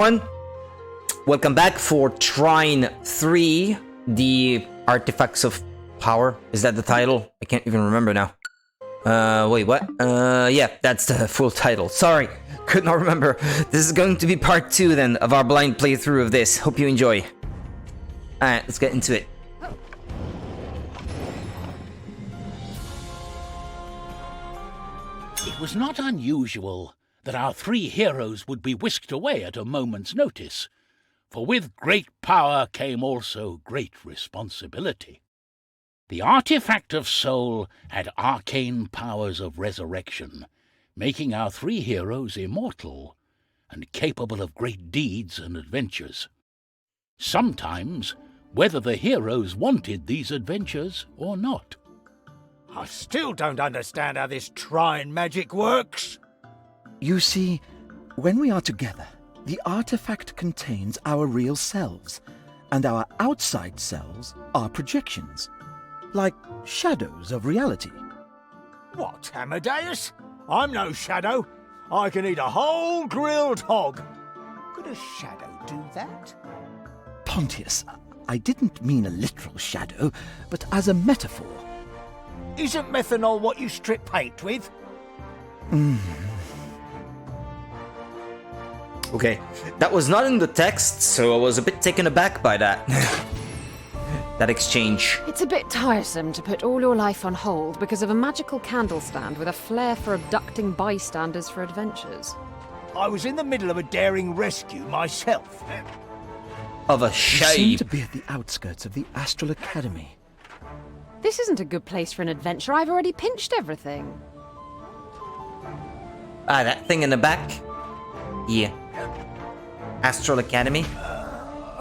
Everyone, welcome back for Trine 3, the Artifacts of Power. Is that the title? I can't even remember now. Wait, what? Yeah, that's the full title. Sorry, could not remember. This is going to be part 2 then of our blind playthrough of this. Hope you enjoy. Alright, let's get into it. It was not unusual that our three heroes would be whisked away at a moment's notice, for with great power came also great responsibility. The artifact of soul had arcane powers of resurrection, making our three heroes immortal and capable of great deeds and adventures. Sometimes, whether the heroes wanted these adventures or not. I still don't understand how this Trine magic works. You see, when we are together, the artifact contains our real selves, and our outside selves are projections, like shadows of reality. What, Amadeus? I'm no shadow. I can eat a whole grilled hog. Could a shadow do that? Pontius, I didn't mean a literal shadow, but as a metaphor. Isn't methanol what you strip paint with? Okay, that was not in the text, so I was a bit taken aback by that. That exchange. It's a bit tiresome to put all your life on hold because of a magical candle stand with a flair for abducting bystanders for adventures. I was in the middle of a daring rescue myself. Of a We seem shape. to be at the outskirts of the Astral Academy. This isn't a good place for an adventure. I've already pinched everything. Ah, that thing in the back? Yeah. Astral Academy?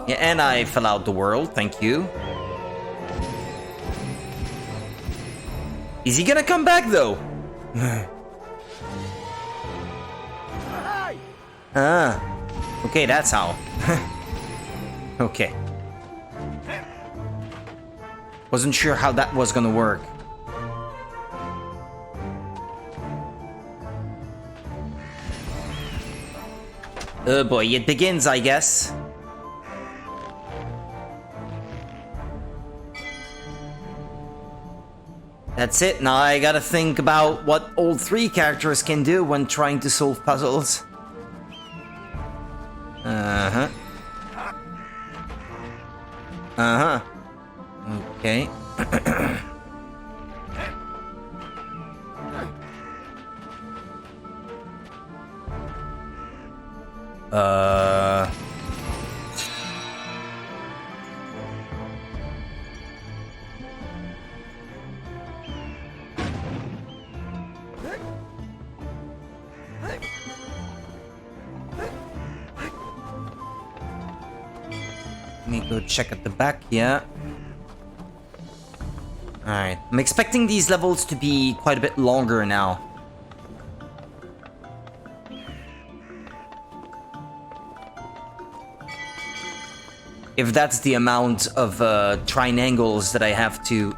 Yeah, and I fell out the world, thank you. Is he gonna come back though? Ah. Okay, that's how. Okay. Wasn't sure how that was gonna work. Oh boy, it begins, I guess. That's it, now I gotta think about what all three characters can do when trying to solve puzzles. Uh-huh. Uh-huh. Okay. Let me go check at the back, yeah. Alright, I'm expecting these levels to be quite a bit longer now. If that's the amount of triangles that I have to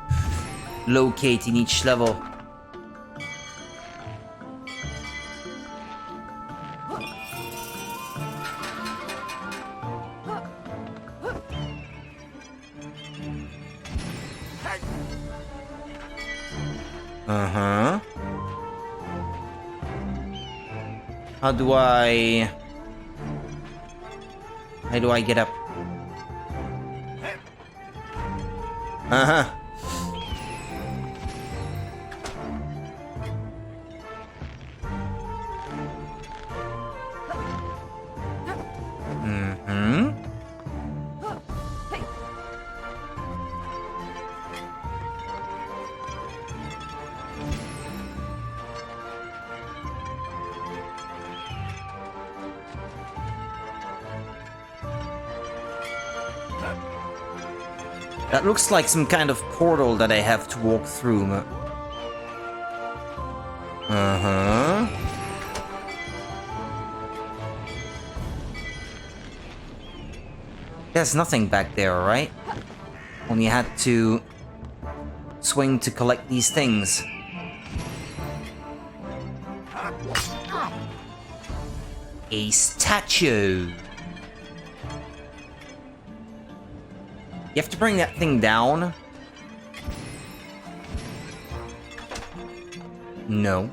locate in each level. Uh-huh. How do I get up? Uh-huh. Mm-hmm. That looks like some kind of portal that I have to walk through. Uh-huh. There's nothing back there, right? Only had to swing to collect these things. A statue. You have to bring that thing down. No.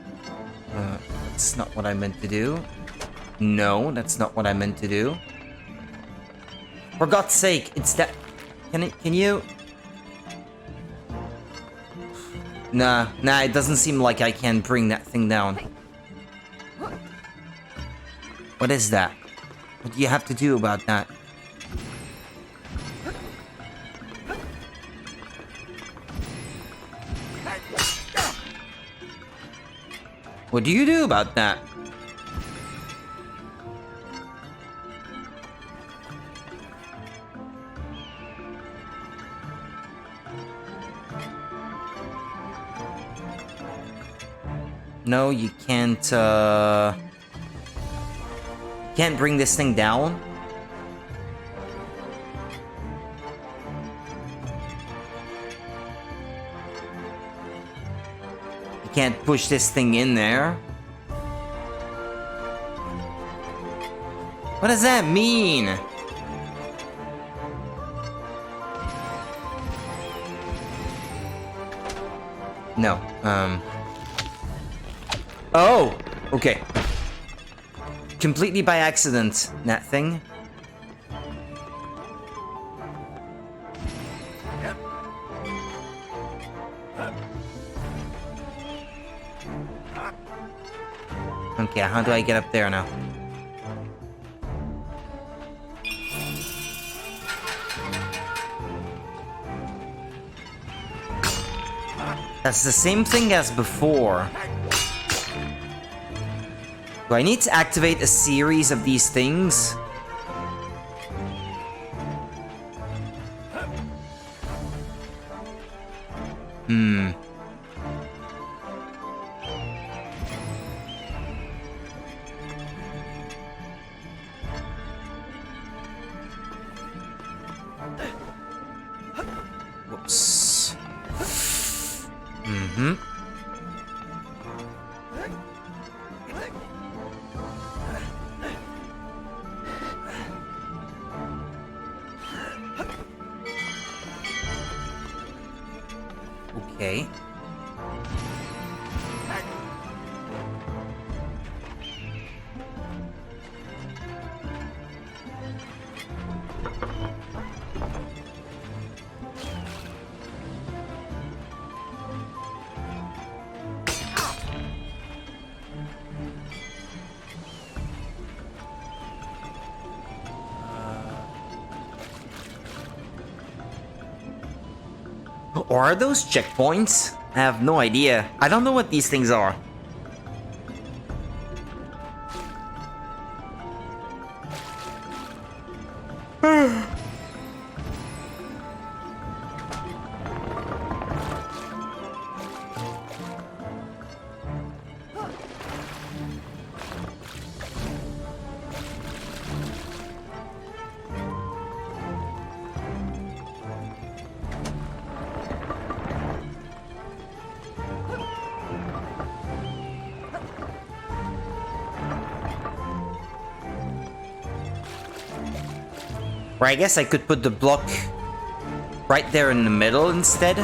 That's not what I meant to do. No, that's not what I meant to do. For God's sake, it's that... Can you... Nah, it doesn't seem like I can bring that thing down. What is that? What do you have to do about that? What do you do about that? No, you can't bring this thing down. You can't push this thing in there. What does that mean? No, Oh! Okay. Completely by accident, that thing. Okay, how do I get up there now? That's the same thing as before. Do I need to activate a series of these things? Whoops. Okay. Or are those checkpoints? I have no idea. I don't know what these things are. Or I guess I could put the block right there in the middle instead.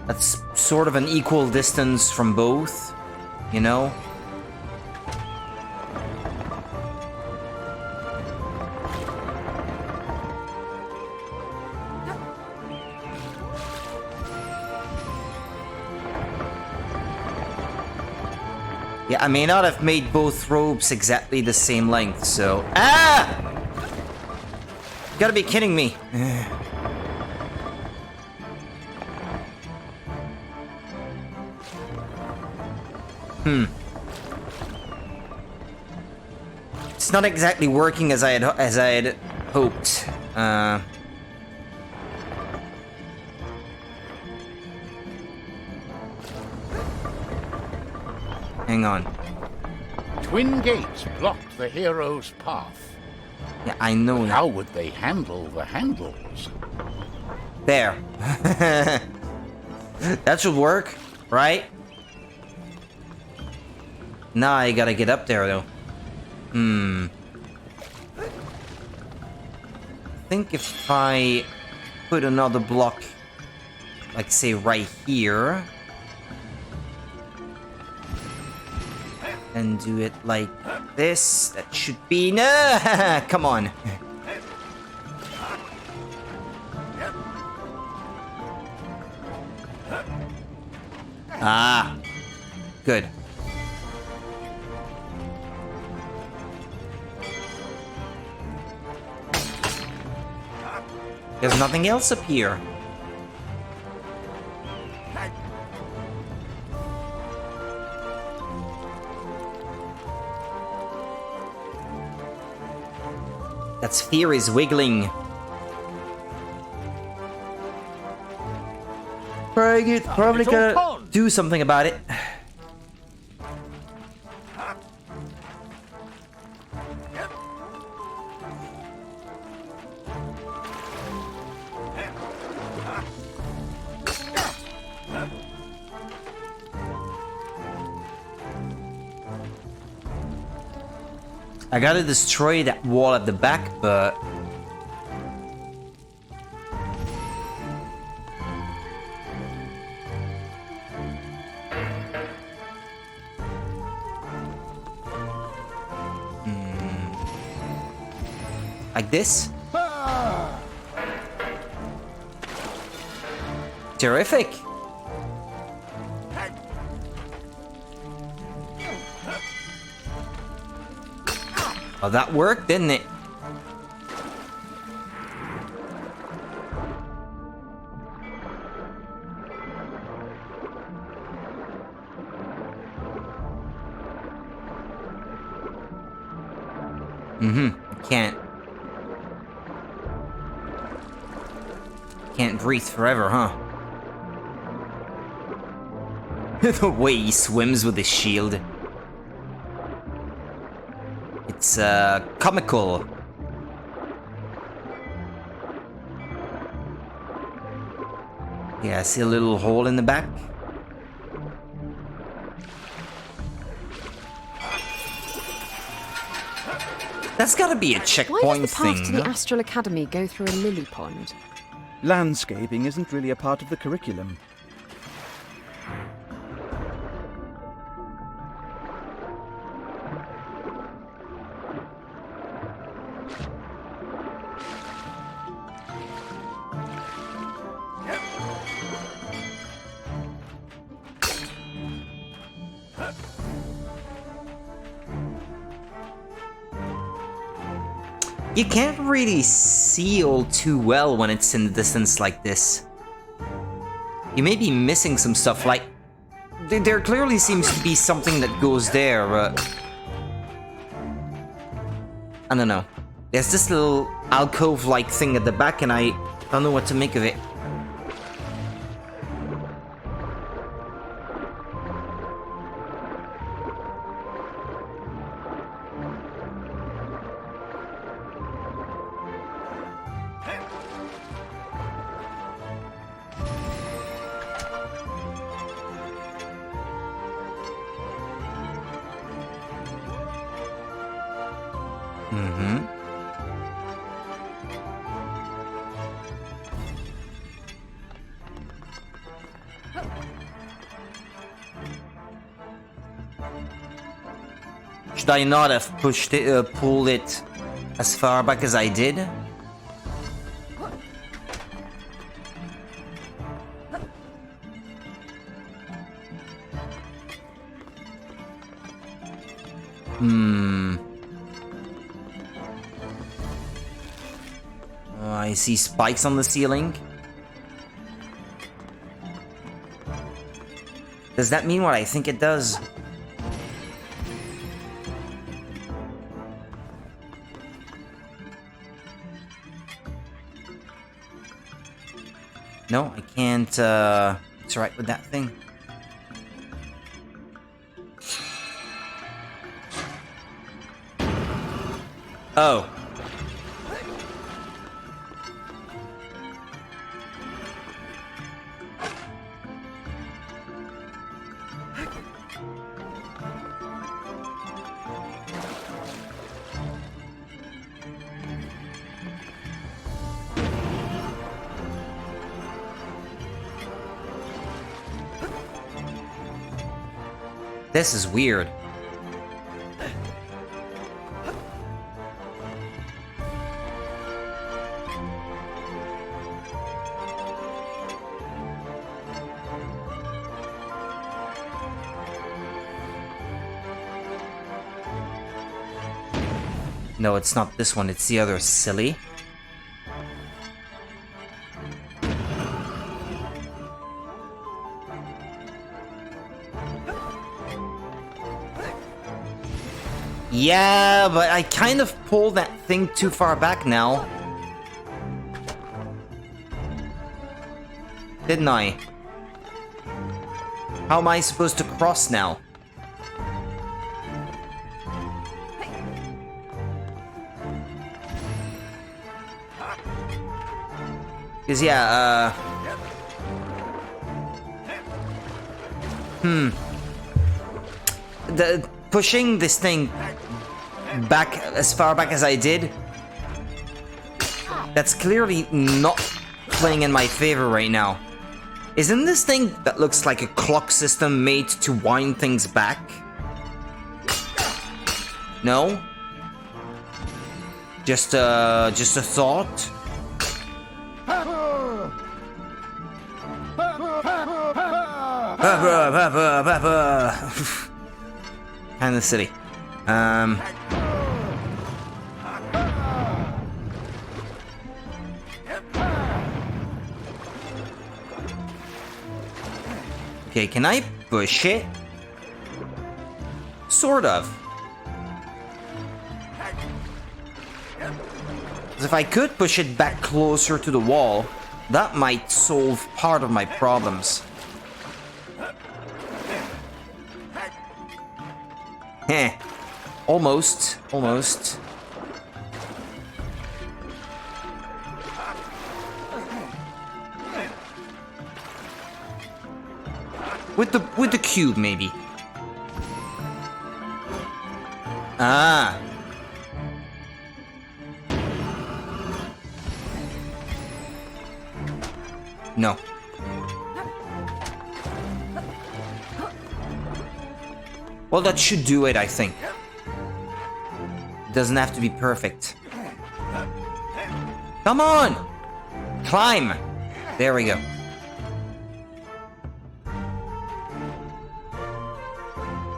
That's sort of an equal distance from both, you know? Yeah, I may not have made both ropes exactly the same length, so... Ah! You gotta be kidding me. It's not exactly working as I had hoped. Hang on. Twin gates blocked the hero's path. Yeah, I know that. How would they handle the handles? There. That should work, right? Now I gotta get up there, though. I think if I put another block, like, say, right here, and do it like this, that should be... No! Come on. Ah. Good. There's nothing else up here. That sphere is wiggling. Probably gonna do something about it. I gotta destroy that wall at the back, but... Like this? Terrific! Oh, that worked, didn't it? Can't breathe forever, huh? The way he swims with his shield. It's, comical. Yeah, I see a little hole in the back. That's gotta be a checkpoint Why does the path thing. to the Astral Academy go through a lily pond? Landscaping isn't really a part of the curriculum. You can't really see all too well when it's in the distance like this. You may be missing some stuff, like... There clearly seems to be something that goes there, but... I don't know. There's this little alcove-like thing at the back and I don't know what to make of it. Should I not have pushed it, pulled it as far back as I did? I see spikes on the ceiling. Does that mean what I think it does? No, I can't, interact with that thing. Oh. This is weird. No, it's not this one, it's the other silly. Yeah, but I kind of pulled that thing too far back now. Didn't I? How am I supposed to cross now? Because, yeah, pushing this thing back as far back as I did, that's clearly not playing in my favor right now. Isn't this thing that looks like a clock system made to wind things back? No? Just a thought? Kinda silly. Okay, can I push it? Sort of. Because if I could push it back closer to the wall, that might solve part of my problems. Heh. Almost. Almost. With the cube, maybe. Ah. No. Well, that should do it, I think. It doesn't have to be perfect. Come on! Climb! There we go.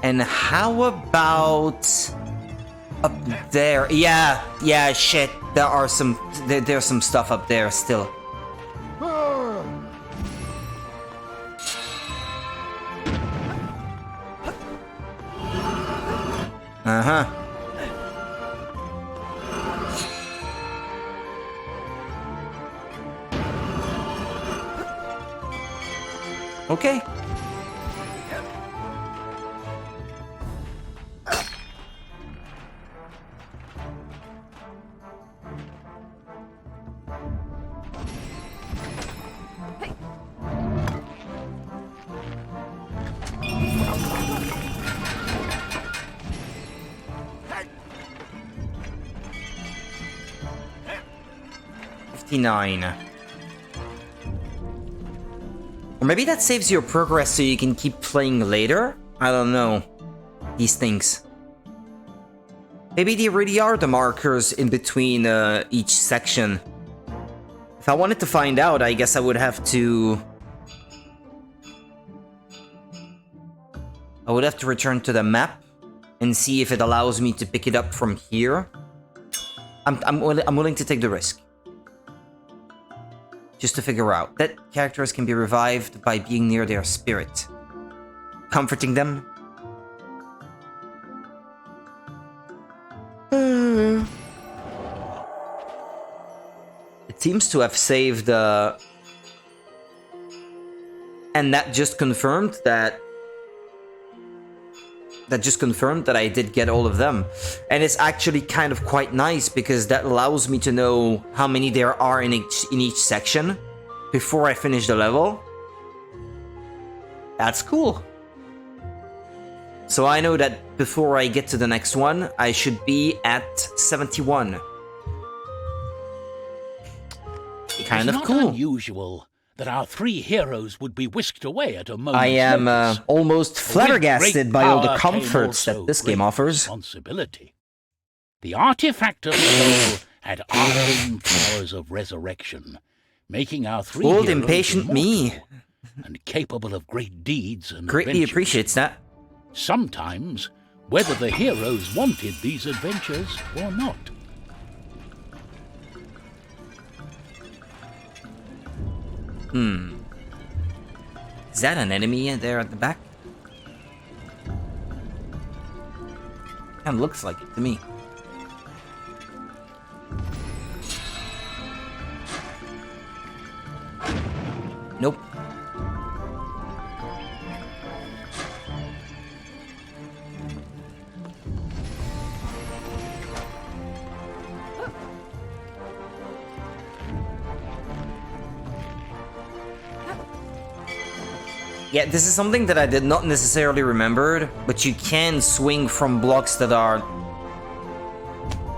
And how about up there? Yeah, shit. There's some stuff up there still. Uh-huh. Okay. Or maybe that saves your progress so you can keep playing later? I don't know. These things. Maybe they really are the markers in between each section. If I wanted to find out, I guess I would have to... I would have to return to the map and see if it allows me to pick it up from here. I'm willing to take the risk. Just to figure out that characters can be revived by being near their spirit. Comforting them. It seems to have saved... And that just confirmed that... That just confirmed that I did get all of them. And it's actually kind of quite nice because that allows me to know how many there are in each section before I finish the level. That's cool. So I know that before I get to the next one, I should be at 71. Kind of cool. It's not unusual that our three heroes would be whisked away at a moment's I am notice. almost With flabbergasted great by all the power came comforts also that this game great offers. Responsibility. The artifact of the soul had arcane powers of resurrection, making our three Old heroes impatient me. immortal and capable of great deeds and Greatly adventures. appreciates that. Sometimes, whether the heroes wanted these adventures or not. Is that an enemy there at the back? Kinda looks like it to me. Nope. Yeah, this is something that I did not necessarily remember, but you can swing from blocks that are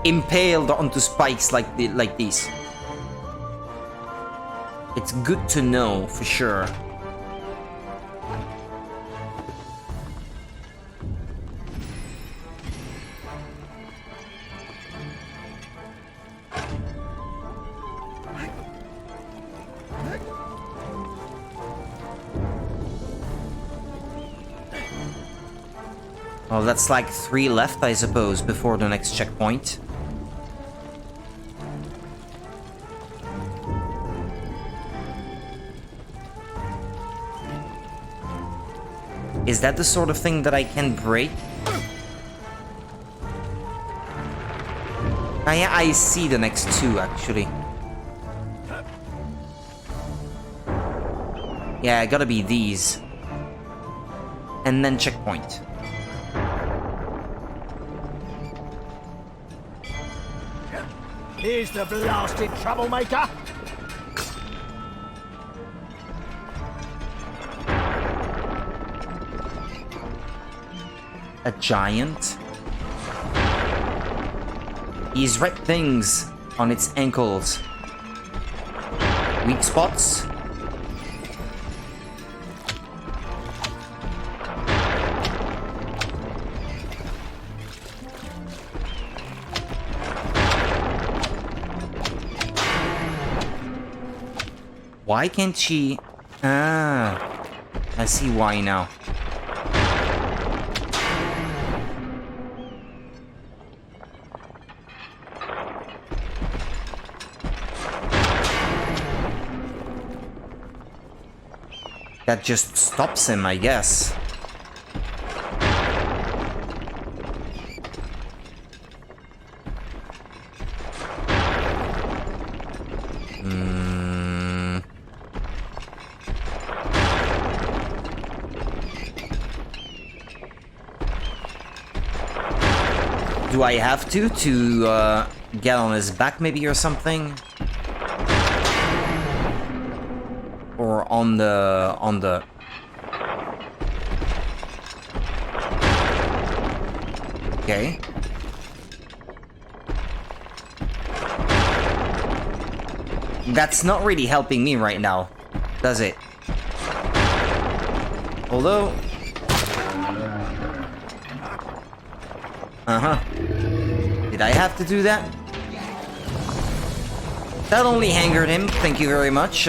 impaled onto spikes like these. It's good to know for sure. Well, that's like 3 left, I suppose, before the next checkpoint. Is that the sort of thing that I can break? I see the next 2, actually. Yeah, gotta be these. And then checkpoint. Here's the blasted troublemaker. A giant. These red things on its ankles. Weak spots. Why can't she... Ah, I see why now. That just stops him, I guess. Do I have to get on his back maybe or something? Or on the... Okay. That's not really helping me right now, does it? Although... Did I have to do that? That only angered him, thank you very much.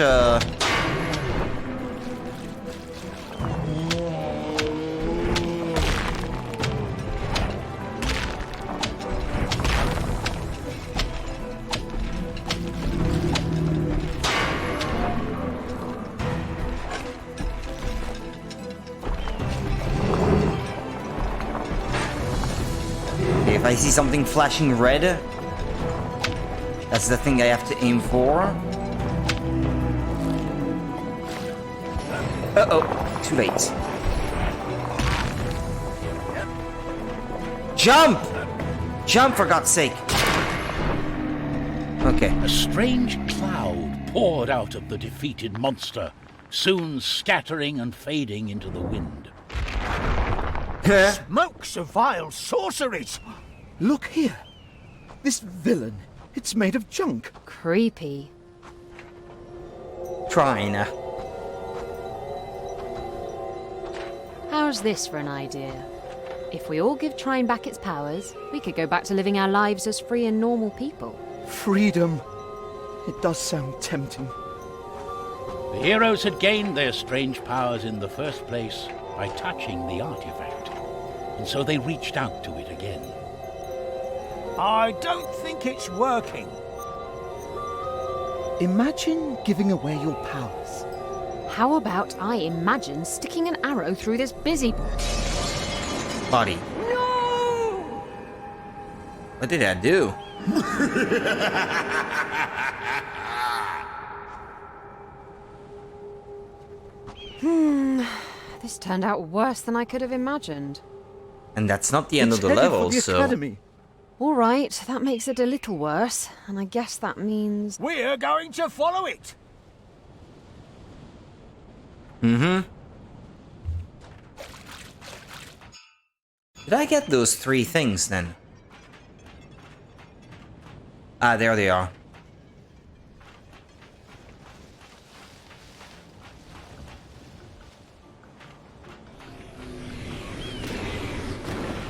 If I see something flashing red, that's the thing I have to aim for. Uh-oh, too late. Jump! Jump, for God's sake! Okay. A strange cloud poured out of the defeated monster, soon scattering and fading into the wind. Smokes of vile sorceries. Look here. This villain, it's made of junk. Creepy. Trine. How's this for an idea? If we all give Trine back its powers, we could go back to living our lives as free and normal people. Freedom. It does sound tempting. The heroes had gained their strange powers in the first place by touching the artifact, and so they reached out to it again. I don't think it's working. Imagine giving away your powers. How about I imagine sticking an arrow through this busybody? Body. No! What did I do? This turned out worse than I could have imagined. And that's not the end It's of the headed level, for the so... academy. All right, that makes it a little worse, and I guess that means... We're going to follow it. Mm-hmm. Did I get those 3 things, then? Ah, there they are.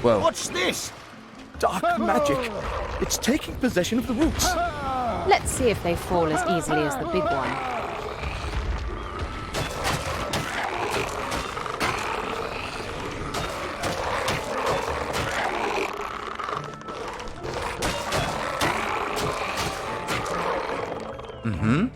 Whoa. What's this? Dark magic. It's taking possession of the roots. Let's see if they fall as easily as the big one. Mm-hmm.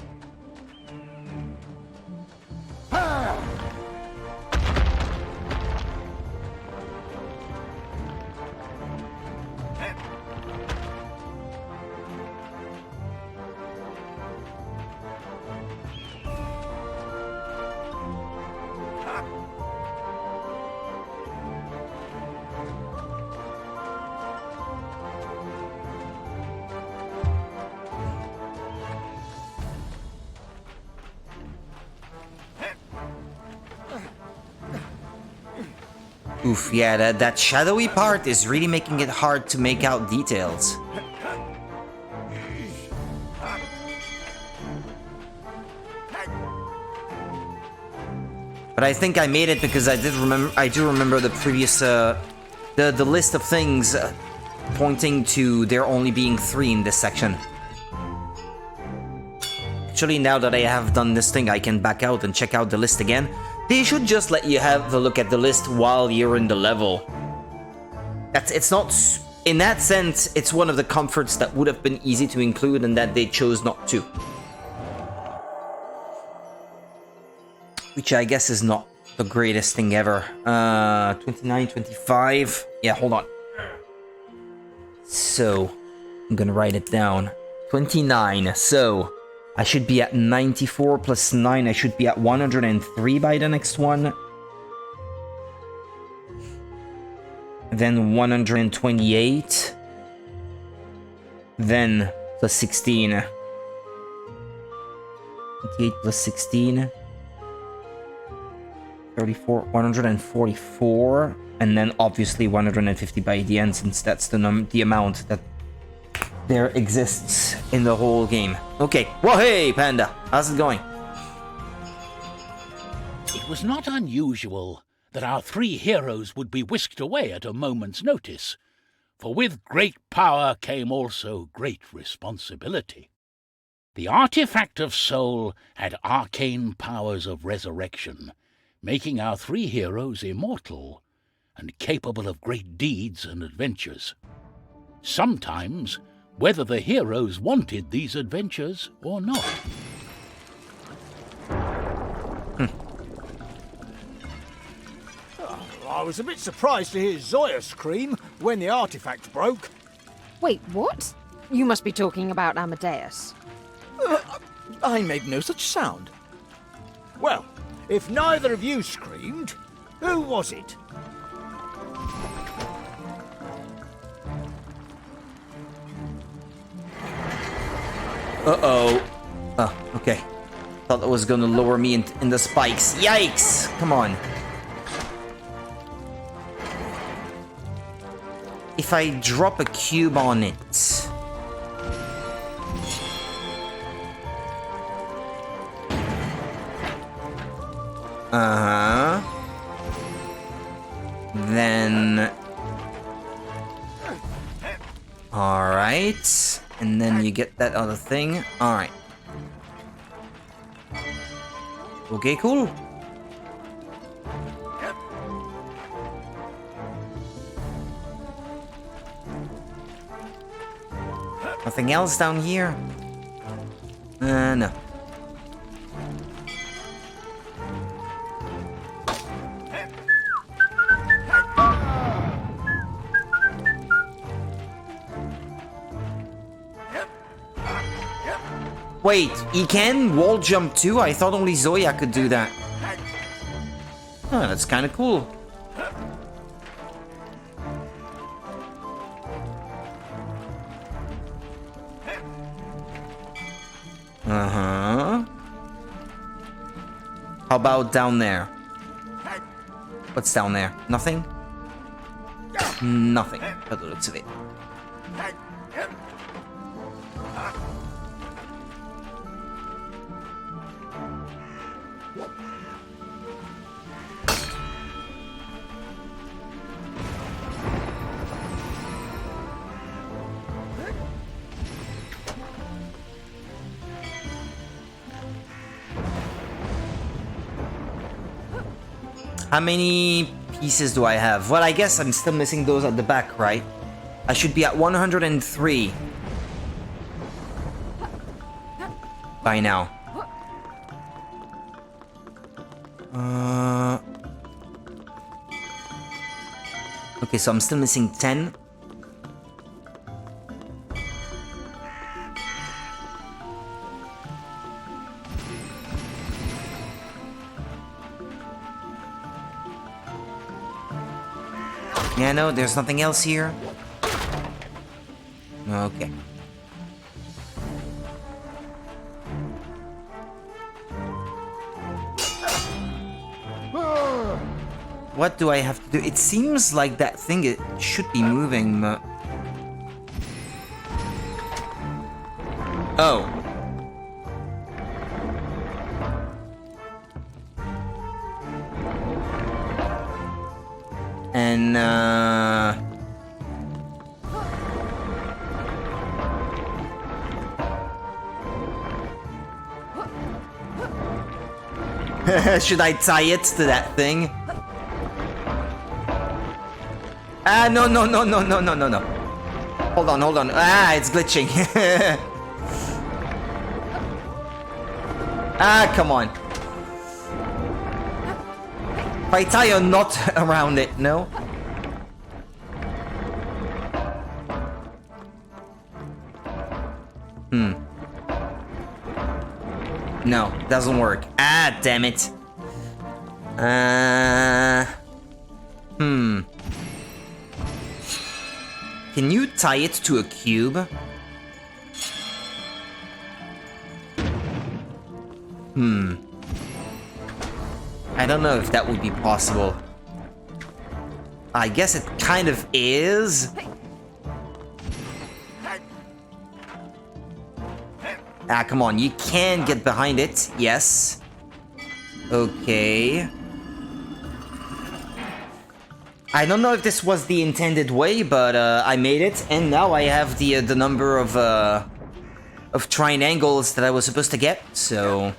Oof, yeah, that shadowy part is really making it hard to make out details. But I think I made it because I do remember the previous, the list of things pointing to there only being 3 in this section. Actually, now that I have done this thing, I can back out and check out the list again. They should just let you have a look at the list while you're in the level. It's not... In that sense, it's one of the comforts that would have been easy to include and that they chose not to. Which I guess is not the greatest thing ever. 29, 25... Yeah, hold on. So, I'm gonna write it down. 29, so... I should be at 94 plus 9. I should be at 103 by the next one. Then 128. Then plus 16. 28 plus 16. 34, 144. And then obviously 150 by the end, since that's the amount that there exists in the whole game. Okay. Well, hey, Panda. How's it going? It was not unusual that our 3 heroes would be whisked away at a moment's notice, for with great power came also great responsibility. The artifact of soul had arcane powers of resurrection, making our 3 heroes immortal and capable of great deeds and adventures. Sometimes, whether the heroes wanted these adventures or not. I was a bit surprised to hear Zoya scream when the artifact broke. Wait, what? You must be talking about Amadeus. I made no such sound. Well, if neither of you screamed, who was it? Uh-oh. Oh, okay. Thought that was gonna lower me in the spikes. Yikes! Come on. If I drop a cube on it... Uh-huh. Then... Alright. And then you get that other thing. Alright. Okay, cool. Nothing else down here? No. Wait, he can wall jump too? I thought only Zoya could do that. Oh, that's kind of cool. Uh-huh. How about down there? What's down there? Nothing? Nothing, by the looks of it. How many pieces do I have? Well, I guess I'm still missing those at the back, right? I should be at 103 by now. Okay, so I'm still missing 10. Yeah, no, there's nothing else here. Okay. What do I have to do? It seems like that thing it should be moving, but... Oh. And, should I tie it to that thing? Ah, no. Hold on. Ah, it's glitching. Ah, come on. If I tie a knot around it, no? No, doesn't work. Ah, damn it. Can you tie it to a cube? I don't know if that would be possible. I guess it kind of is. Ah, come on, you can get behind it, yes. Okay. I don't know if this was the intended way, but I made it, and now I have the number of Trine angles that I was supposed to get, so...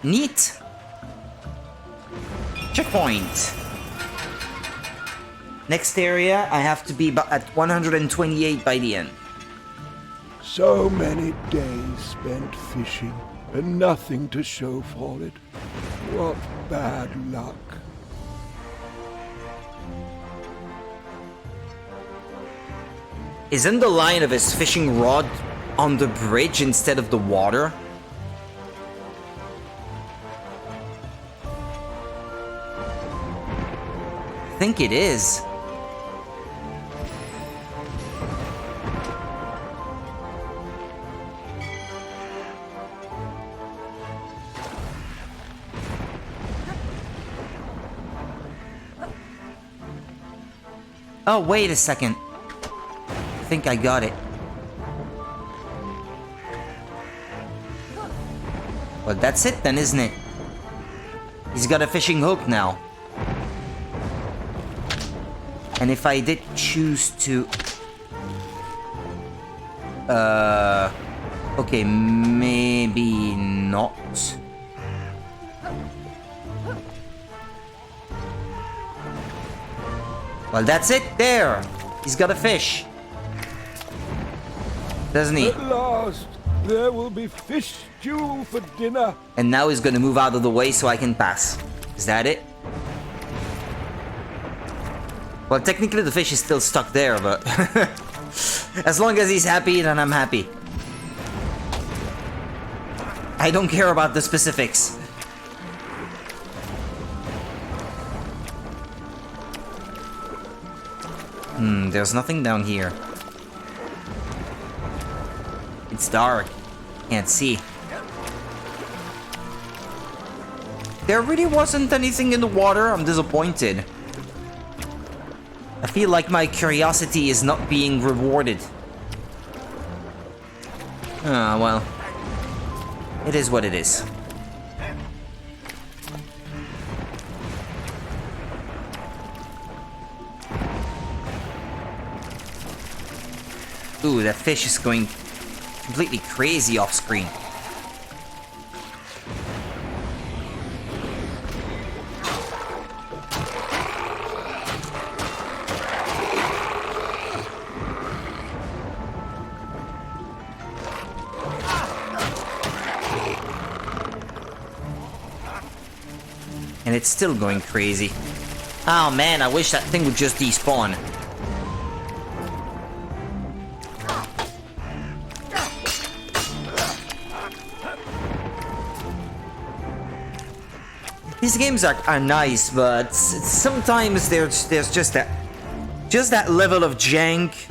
Neat! Checkpoint! Next area, I have to be at 128 by the end. So many days spent fishing, and nothing to show for it. What bad luck. Isn't the line of his fishing rod on the bridge instead of the water? I think it is. Oh, wait a second. I think I got it. Well, that's it then, isn't it? He's got a fishing hook now. And if I did choose to... Okay, maybe not. Well, that's it. There. He's got a fish. Doesn't he? At last, there will be fish stew for dinner. And now he's gonna move out of the way so I can pass. Is that it? Well, technically the fish is still stuck there, but... as long as he's happy, then I'm happy. I don't care about the specifics. There's nothing down here. It's dark. Can't see. There really wasn't anything in the water. I'm disappointed. I feel like my curiosity is not being rewarded. Ah, well. It is what it is. Ooh, that fish is going completely crazy off screen. And it's still going crazy. Oh man, I wish that thing would just despawn. These games are nice, but sometimes there's just that level of jank.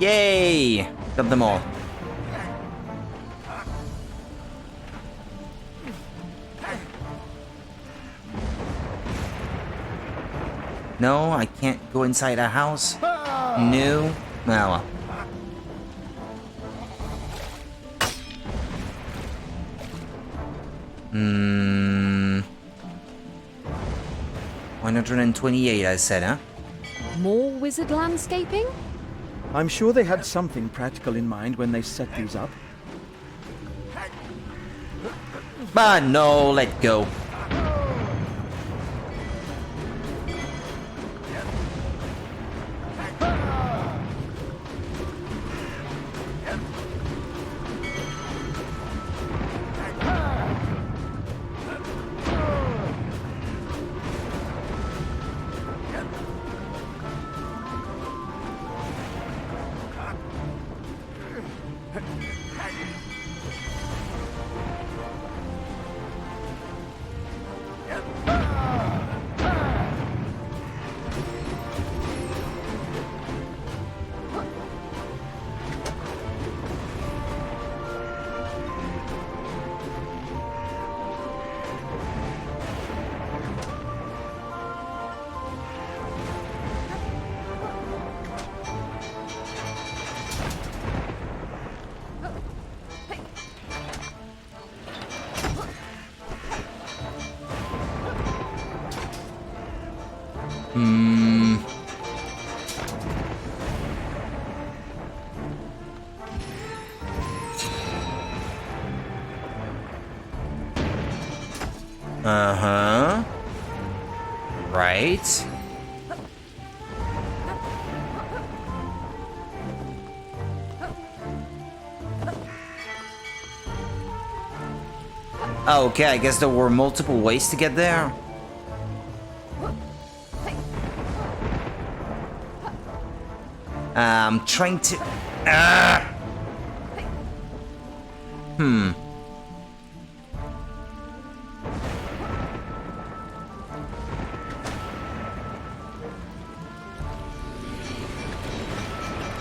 Yay! Got them all. No, I can't go inside a house. No. Well. Hmm. 128, I said, huh? More wizard landscaping? I'm sure they had something practical in mind when they set these up. Ah, no, let go. Uh-huh. Right. Okay, I guess there were multiple ways to get there. I'm trying to...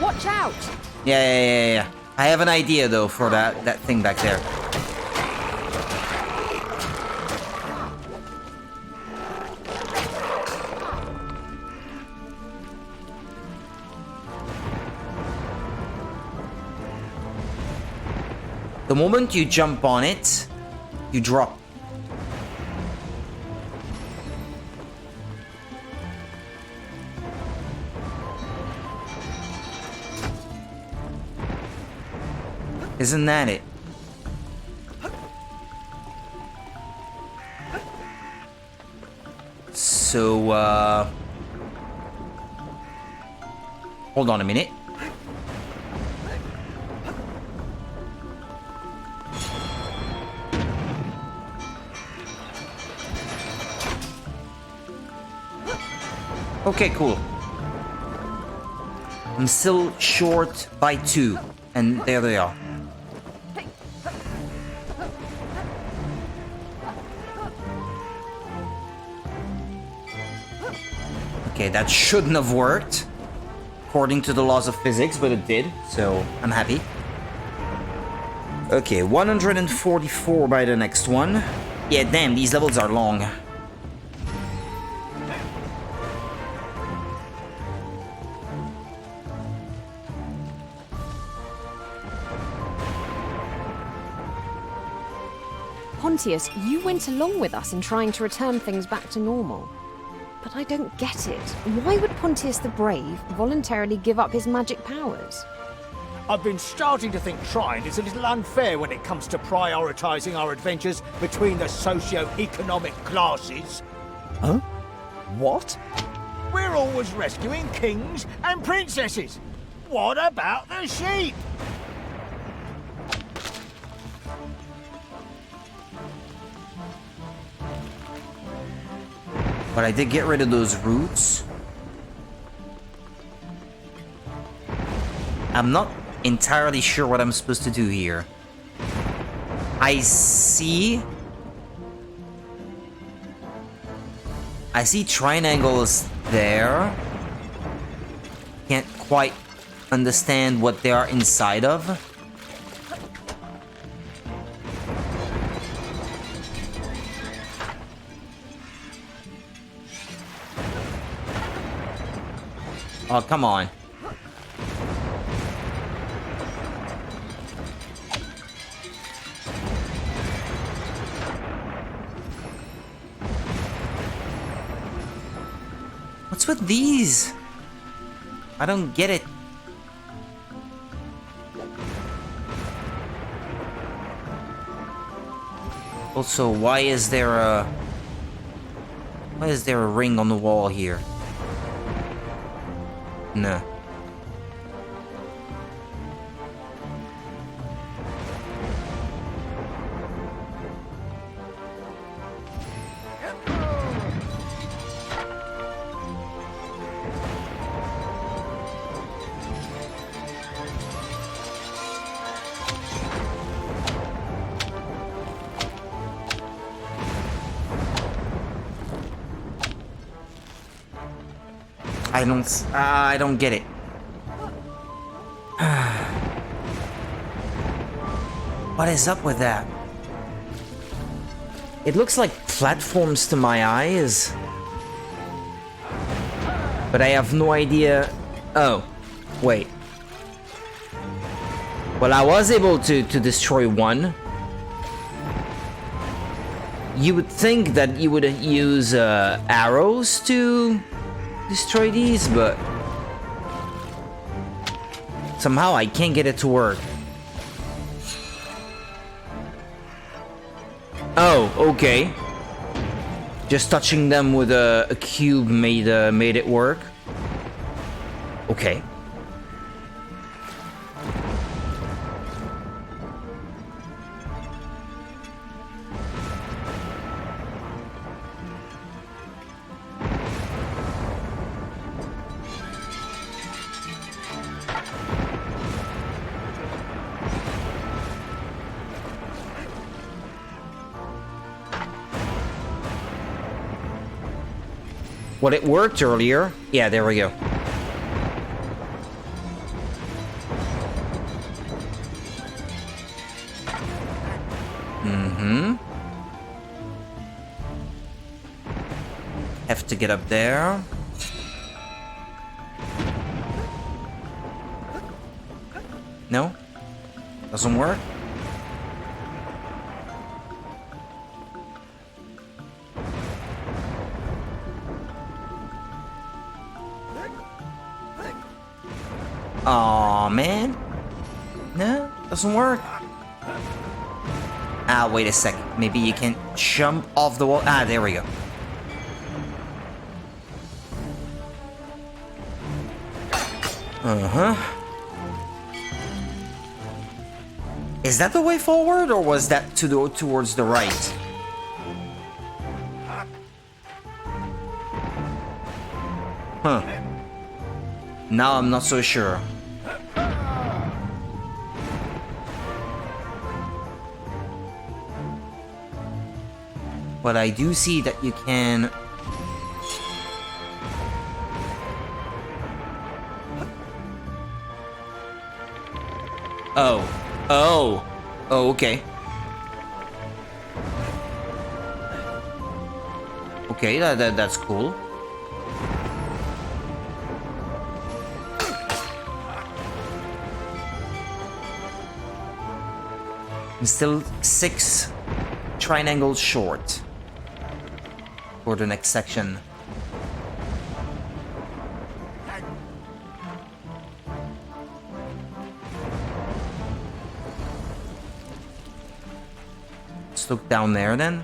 Watch out! Yeah. I have an idea, though, for that thing back there. The moment you jump on it, you drop. Isn't that it? So, hold on a minute. Okay, cool. I'm still short by 2, and there they are. Okay, that shouldn't have worked, according to the laws of physics, but it did, so I'm happy. Okay, 144 by the next one. Yeah, damn, these levels are long. Pontius, you went along with us in trying to return things back to normal. But I don't get it. Why would Pontius the Brave voluntarily give up his magic powers? I've been starting to think Trine is a little unfair when it comes to prioritising our adventures between the socio-economic classes. Huh? What? We're always rescuing kings and princesses. What about the sheep? But I did get rid of those roots. I'm not entirely sure what I'm supposed to do here. I see triangles there. Can't quite understand what they are inside of. Oh, come on. What's with these? I don't get it. Also, why is there a ring on the wall here? No. I don't get it. What is up with that? It looks like platforms to my eyes. But I have no idea. Oh, wait. Well, I was able to destroy one. You would think that you would use arrows to destroy these, but somehow I can't get it to work. Oh, okay. Just touching them with a cube made it work. Okay. Well, it worked earlier. Yeah, there we go. Mm-hmm. Have to get up there. No? Doesn't work? Aw, man. No, doesn't work. Ah, wait a second. Maybe you can jump off the wall. Ah, there we go. Uh-huh. Is that the way forward, or was that towards the right? Huh. Now I'm not so sure. But I do see that you can... Oh. Oh. Oh, okay. Okay, that's cool. I'm still 6 triangles short for the next section. Let's look down there then.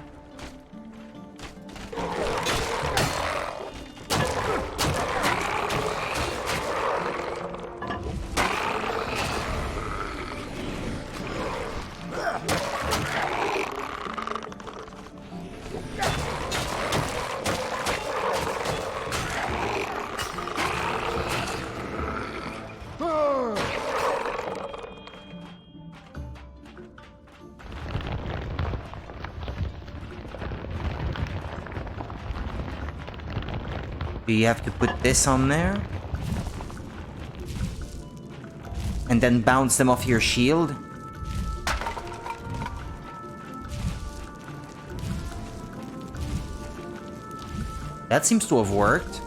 Do you have to put this on there? And then bounce them off your shield? That seems to have worked.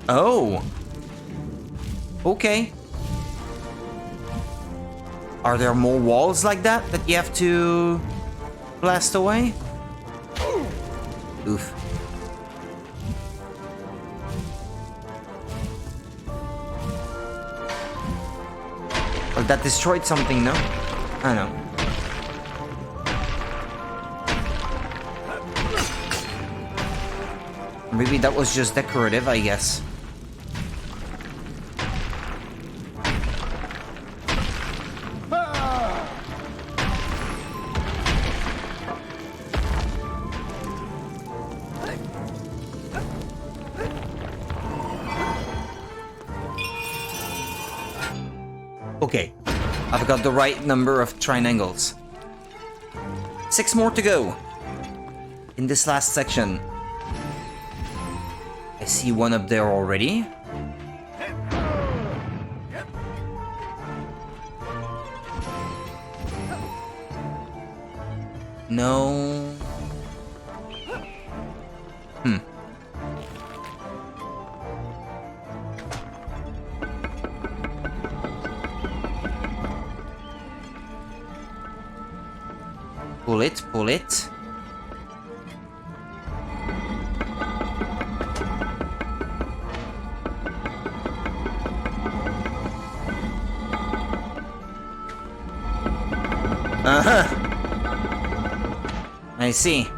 Oh! Okay. Are there more walls like that you have to blast away? Oof. Well, that destroyed something, no? I know. Maybe that was just decorative, I guess. Okay, I've got the right number of triangles. 6 more to go in this last section. I see one up there already. No. Pull it, pull it. Uh-huh. I see.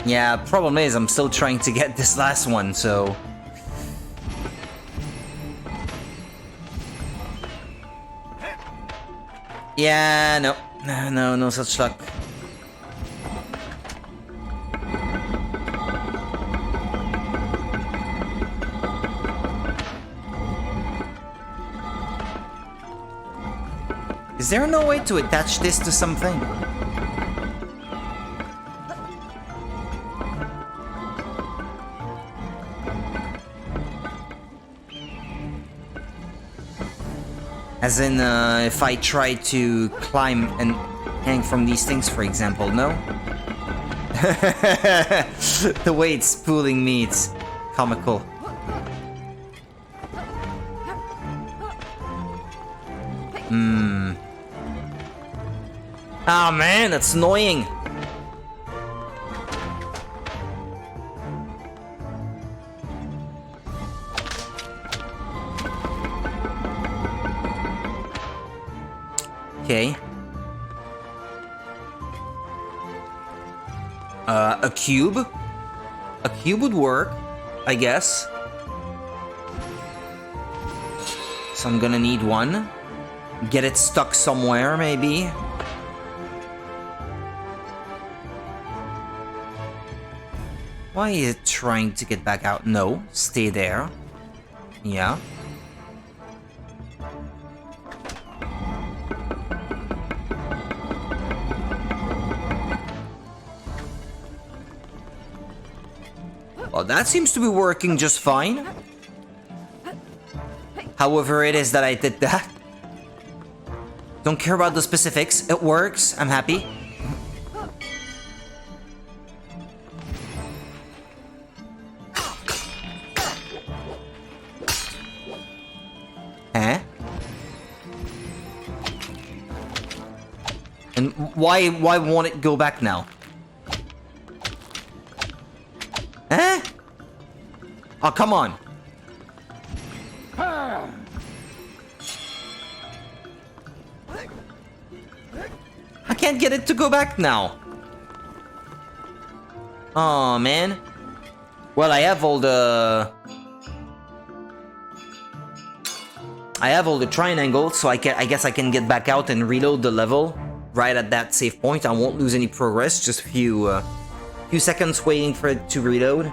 Yeah, problem is I'm still trying to get this last one, so... Yeah, no such luck. there no way to attach this to something? As in, if I try to climb and hang from these things, for example, no? The way it's pulling me, it's comical. Ah, man, that's annoying. Okay. A cube? A cube would work, I guess. So I'm gonna need one. Get it stuck somewhere, maybe. Why is it trying to get back out? No, stay there. Yeah. Well, that seems to be working just fine. However it is that I did that. Don't care about the specifics. It works. I'm happy. Huh? And why won't it go back now? Huh? Oh, come on. I can't get it to go back now. Oh, man. Well, I have all the Trine angles, so I guess I can get back out and reload the level right at that save point. I won't lose any progress, just a few seconds waiting for it to reload.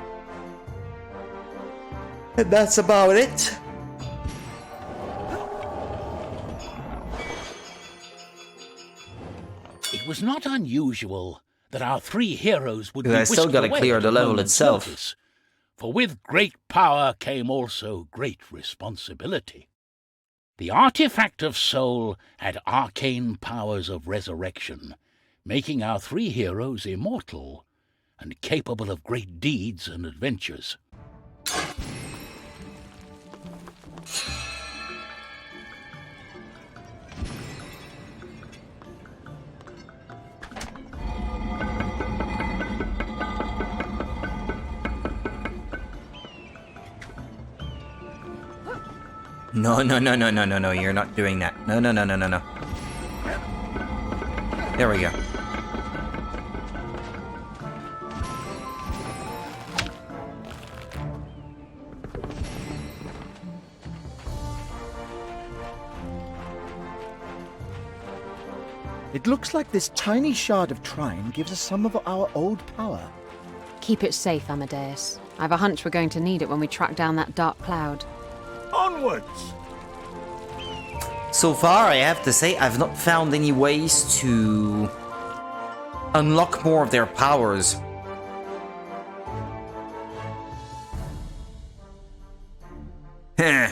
And that's about it. It was not unusual that our three heroes would be I whisked still gotta away clear at the a level moment's itself. notice, for with great power came also great responsibility. The artifact of soul had arcane powers of resurrection, making our three heroes immortal and capable of great deeds and adventures. No, you're not doing that. No. There we go. It looks like this tiny shard of Trine gives us some of our old power. Keep it safe, Amadeus. I've a hunch we're going to need it when we track down that dark cloud. Onwards! So far, I have to say, I've not found any ways to unlock more of their powers. Heh.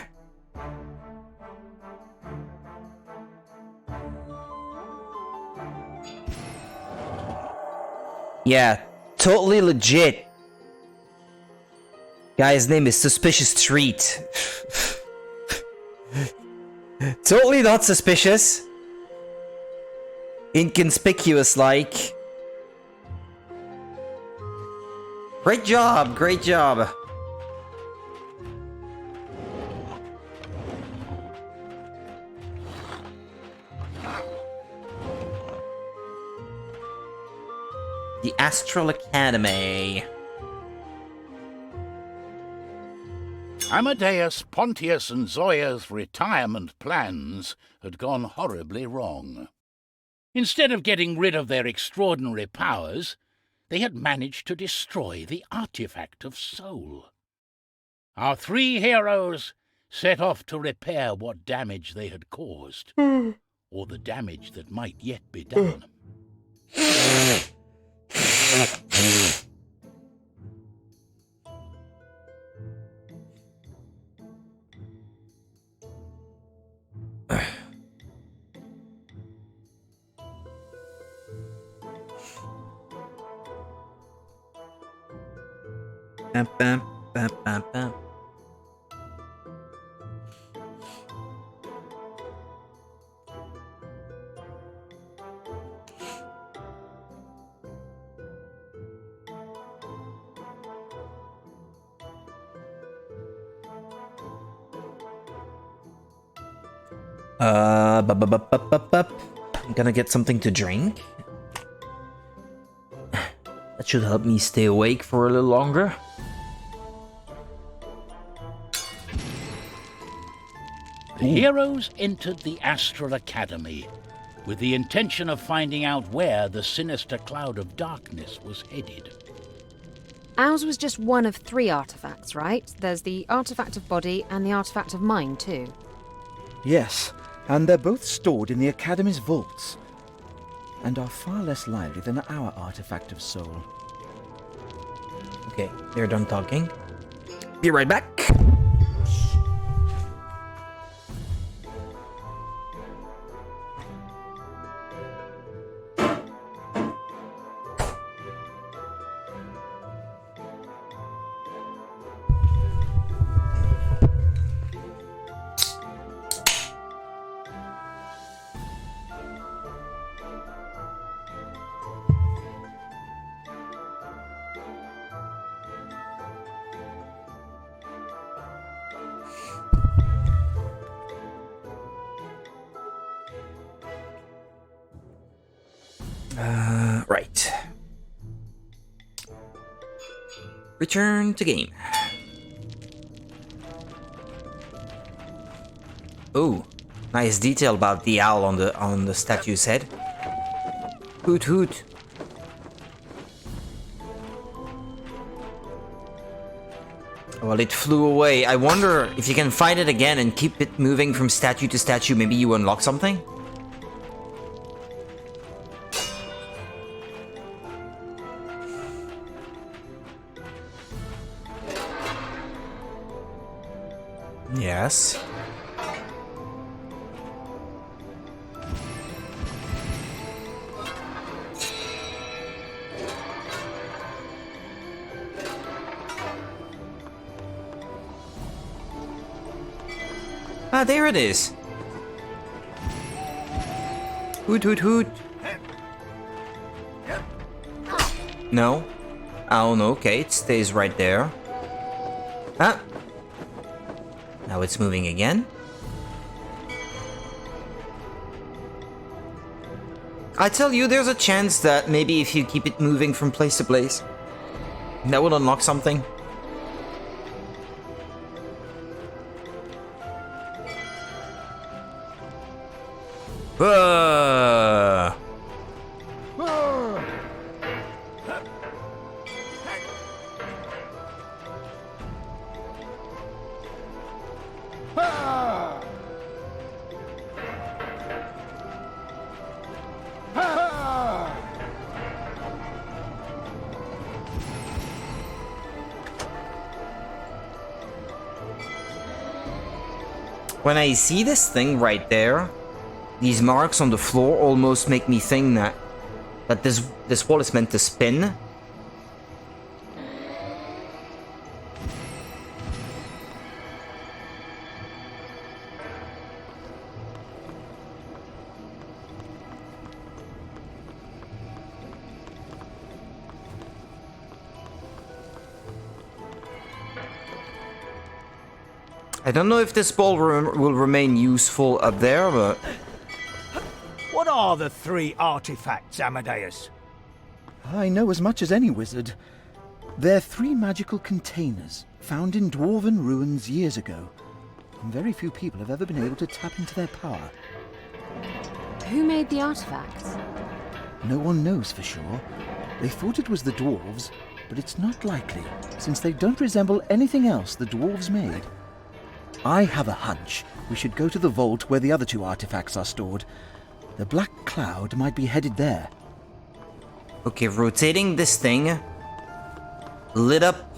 Yeah, totally legit. Guy's name is Suspicious Treat. Totally not suspicious. Inconspicuous like. Great job, great job. The Astral Academy. Amadeus, Pontius, and Zoya's retirement plans had gone horribly wrong. Instead of getting rid of their extraordinary powers, they had managed to destroy the artifact of soul. Our three heroes set off to repair what damage they had caused. or the damage that might yet be done. Bam, bam, bam, bam, bam. I'm gonna get something to drink. That should help me stay awake for a little longer. The heroes entered the Astral Academy with the intention of finding out where the sinister cloud of darkness was headed. Ours was just one of 3 artifacts, right? There's the artifact of body and the artifact of mind, too. Yes, and they're both stored in the Academy's vaults, and are far less lively than our artifact of soul. Okay, they're done talking. Be right back. Right. Return to game. Oh, nice detail about the owl on the statue's head. Hoot hoot. Well, it flew away. I wonder if you can find it again and keep it moving from statue to statue. Maybe you unlock something? Yes. Ah, there it is. Hoot hoot hoot. No. Oh no, okay, it stays right there. Ah. Now it's moving again. I tell you, there's a chance that maybe if you keep it moving from place to place, that will unlock something. When I see this thing right there, these marks on the floor almost make me think that this wall is meant to spin. I don't know if this ball will remain useful up there, but... What are the 3 artifacts, Amadeus? I know as much as any wizard. They're 3 magical containers found in dwarven ruins years ago. And very few people have ever been able to tap into their power. Who made the artifacts? No one knows for sure. They thought it was the dwarves, but it's not likely, since they don't resemble anything else the dwarves made. I have a hunch we should go to the vault where the other 2 artifacts are stored, The black cloud might be headed there. Okay, rotating this thing lit up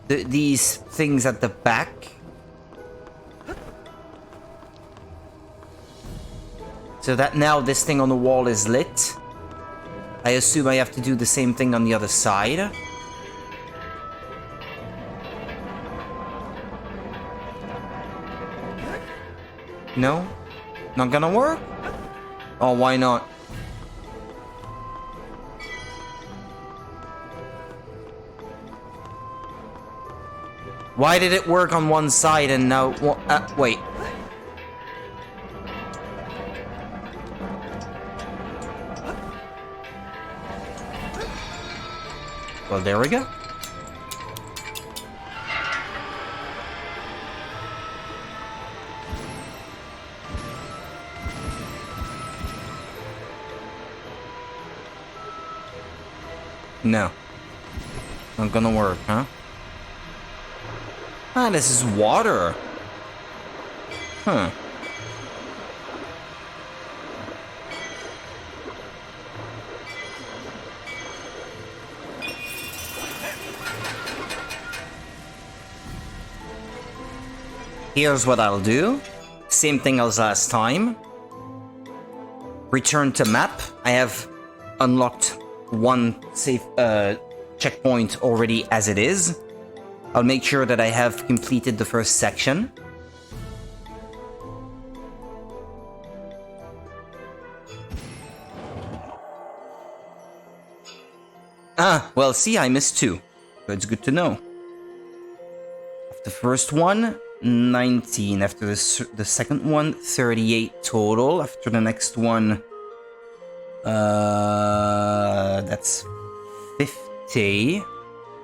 these things at the back. So that now this thing on the wall is lit. I assume I have to do the same thing on the other side. No? Not gonna work? Oh, why not? Why did it work on one side and now... wait. Well, there we go. No. Not gonna work, huh? Ah, this is water. Huh. Here's what I'll do. Same thing as last time. Return to map. I have unlocked one safe checkpoint already as it is. I'll make sure that I have completed the first section. Ah, well, see, I missed 2. So it's good to know. After the first one, 19. After the second one, 38 total. After the next one, that's 50.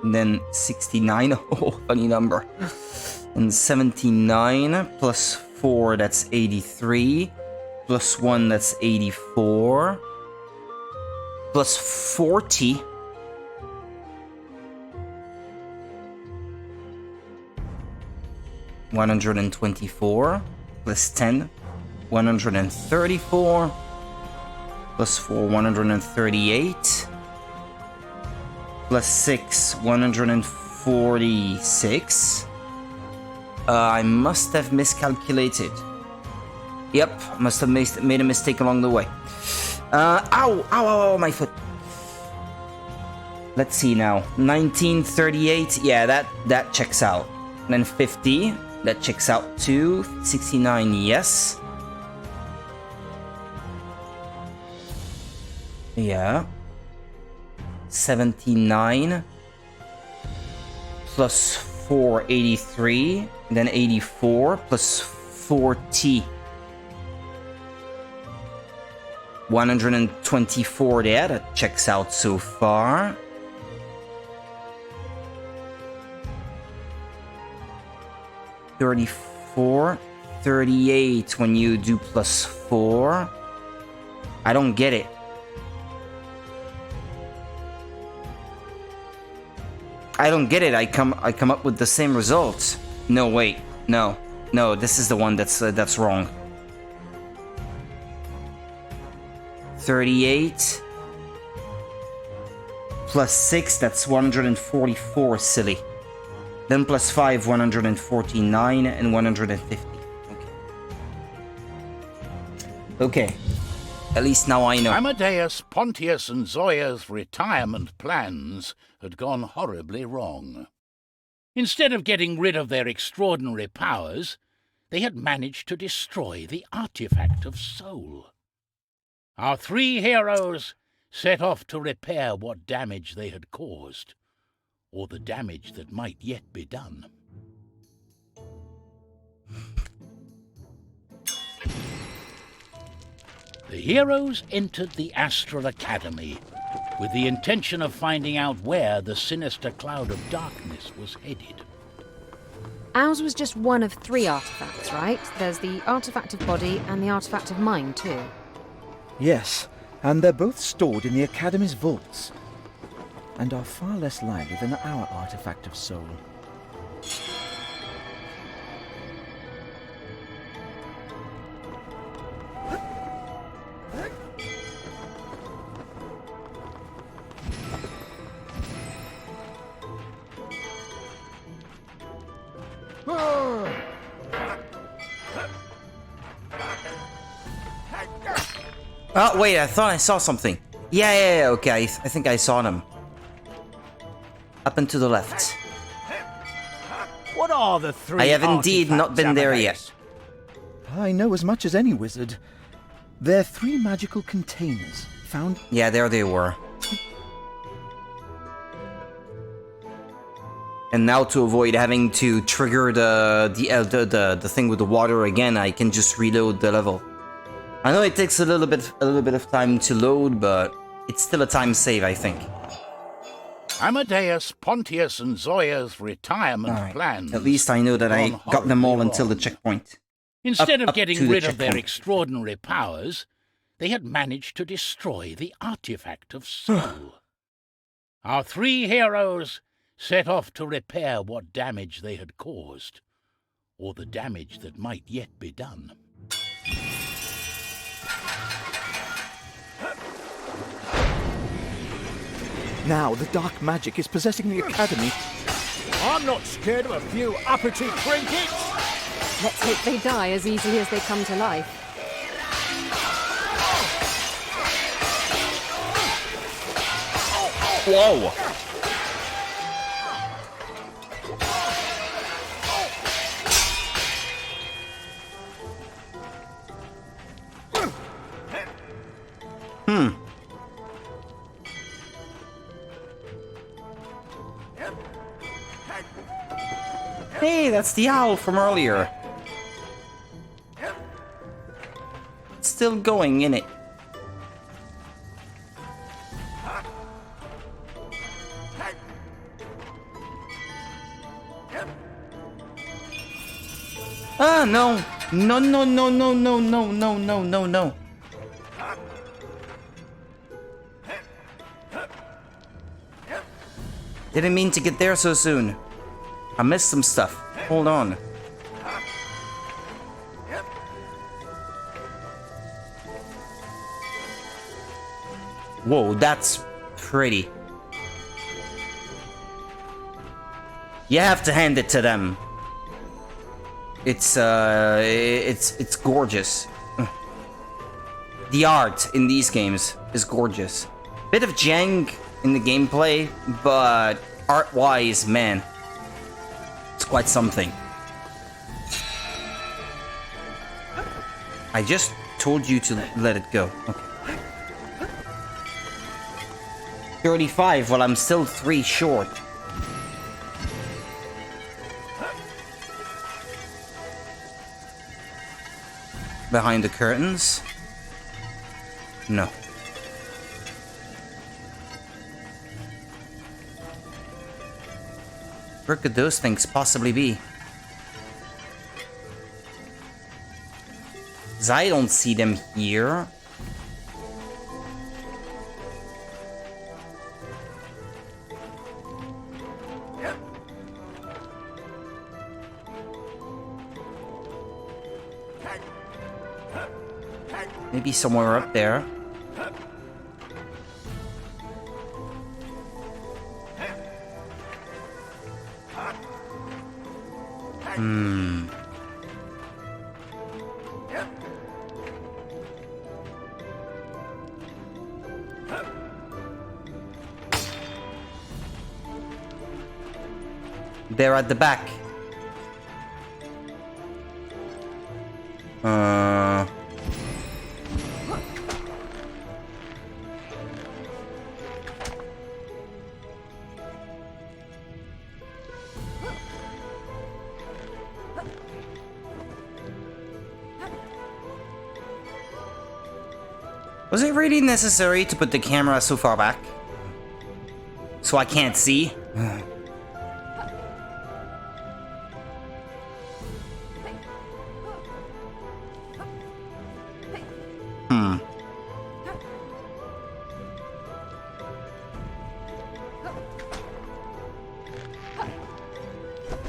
And then 69. Oh, funny number. And 79 plus 4, that's 83. Plus 1, that's 84. Plus 40. $124 plus 10, $134 plus 4, $138 plus 6, $146. I must have miscalculated. Yep, must have made a mistake along the way. Ow, my foot. Let's see now. 1938. Yeah, that checks out. And then 50. That checks out too. 69, yes. Yeah. 79. Plus 4, 83. Then 84. Plus 40. 124 there. That checks out so far. 34, 38 when you do plus 4. I don't get it. I don't get it. I come up with the same results. No, wait. No, this is the one that's wrong. 38 plus 6, that's 144, silly. Then plus 5, 149, and 150. Okay. At least now I know. Amadeus, Pontius, and Zoya's retirement plans had gone horribly wrong. Instead of getting rid of their extraordinary powers, they had managed to destroy the artifact of soul. Our 3 heroes set off to repair what damage they had caused, or the damage that might yet be done. The heroes entered the Astral Academy with the intention of finding out where the sinister cloud of darkness was headed. Ours was just one of 3 artifacts, right? There's the artifact of body and the artifact of mind, too. Yes, and they're both stored in the Academy's vaults, and are far less lively than our artifact of soul. Oh, wait, I thought I saw something. Yeah, okay, I think I saw them. Up and to the left. What are the three I have indeed not artifacts, been there Amadeus? yet. I know as much as any wizard. They're 3 magical containers found. Yeah, there they were. And now to avoid having to trigger the thing with the water again, I can just reload the level. I know it takes a little bit of time to load, but it's still a time save, I think. Amadeus, Pontius, and Zoya's retirement plans. At least I know that I gone got them all horribly until the wrong. checkpoint. Instead Up of to getting the rid of their checkpoint. extraordinary powers, they had managed to destroy the artifact of soul. Our 3 heroes set off to repair what damage they had caused, or the damage that might yet be done. Now the dark magic is possessing the academy. I'm not scared of a few uppity trinkets. Let's hope they die as easily as they come to life. Whoa! Hey, that's the owl from earlier. It's still going, innit? Ah, no. No, no, no, no, no, no, no, no, no, no. Didn't mean to get there so soon. I missed some stuff. Hold on. Whoa, that's pretty. You have to hand it to them. It's gorgeous. The art in these games is gorgeous. Bit of jank in the gameplay, but art-wise, man, it's quite something. I just told you to let it go. Okay. 35, well, I'm still 3 short. Behind the curtains? No. Where could those things possibly be? 'Cause I don't see them here. Maybe somewhere up there. They're at the back. Was it really necessary to put the camera so far back? So I can't see?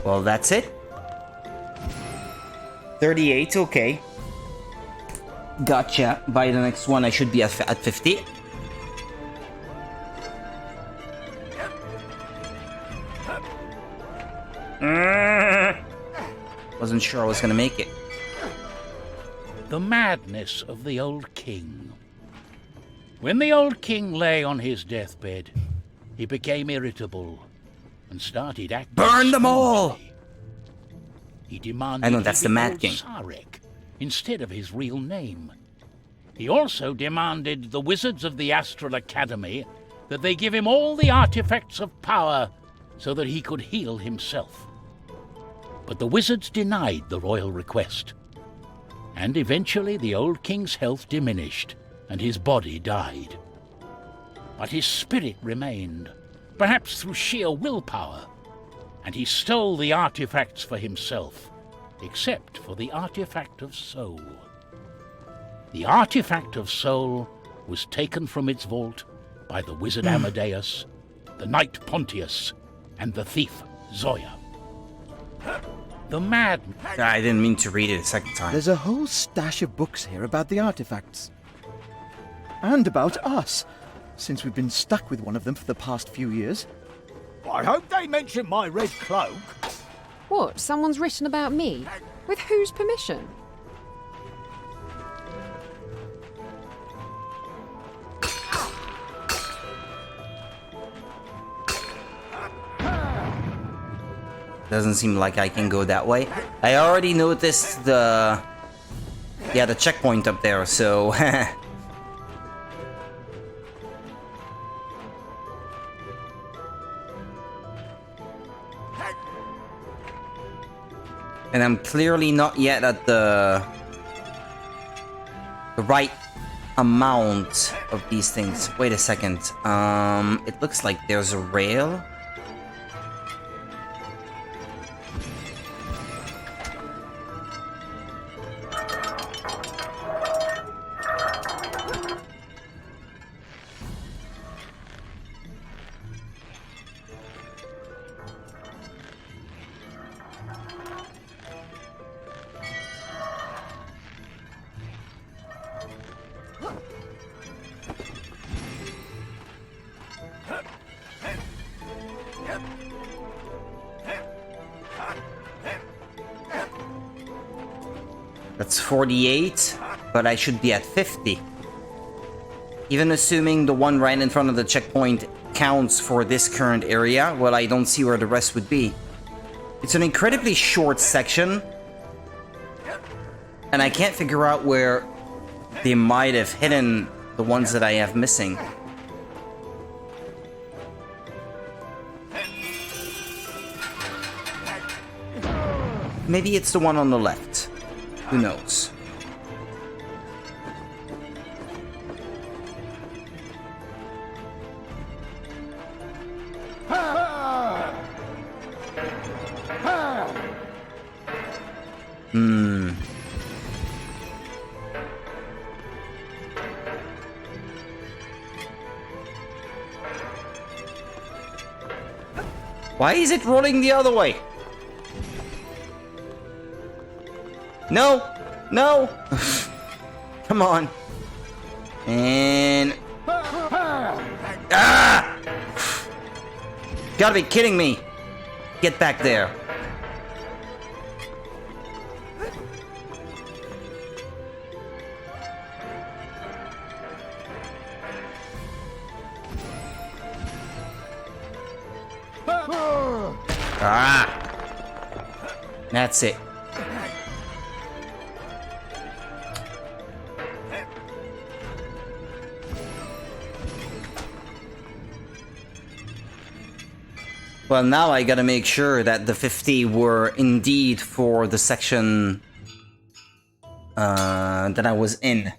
Well, that's it. 38, okay. Gotcha. By the next one, I should be at 50. Wasn't sure I was gonna make it. The madness of the old king. When the old king lay on his deathbed, he became irritable and started acting Burn them all! strangely. He demanded I know, that's he the be Mad called King. Sarek instead of his real name. He also demanded the wizards of the Astral Academy that they give him all the artifacts of power so that he could heal himself. But the wizards denied the royal request, and eventually the old king's health diminished and his body died. But his spirit remained, perhaps through sheer willpower, and he stole the artifacts for himself, except for the artifact of soul. The artifact of soul was taken from its vault by the wizard Amadeus, the knight Pontius, and the thief Zoya. The mad... I didn't mean to read it a second time. There's a whole stash of books here about the artifacts. And about us, since we've been stuck with one of them for the past few years. I hope they mention my red cloak. What? Someone's written about me? With whose permission? Doesn't seem like I can go that way. I already noticed the checkpoint up there, so and I'm clearly not yet at the right amount of these things. Wait a second. It looks like there's a rail. That's 48, but I should be at 50. Even assuming the one right in front of the checkpoint counts for this current area, well, I don't see where the rest would be. It's an incredibly short section, and I can't figure out where they might have hidden the ones that I have missing. Maybe it's the one on the left. Who knows? Why is it rolling the other way? No! No! Come on. And... Ah! Gotta be kidding me. Get back there. Ah! That's it. Well, now I gotta make sure that the 50 were indeed for the section that I was in.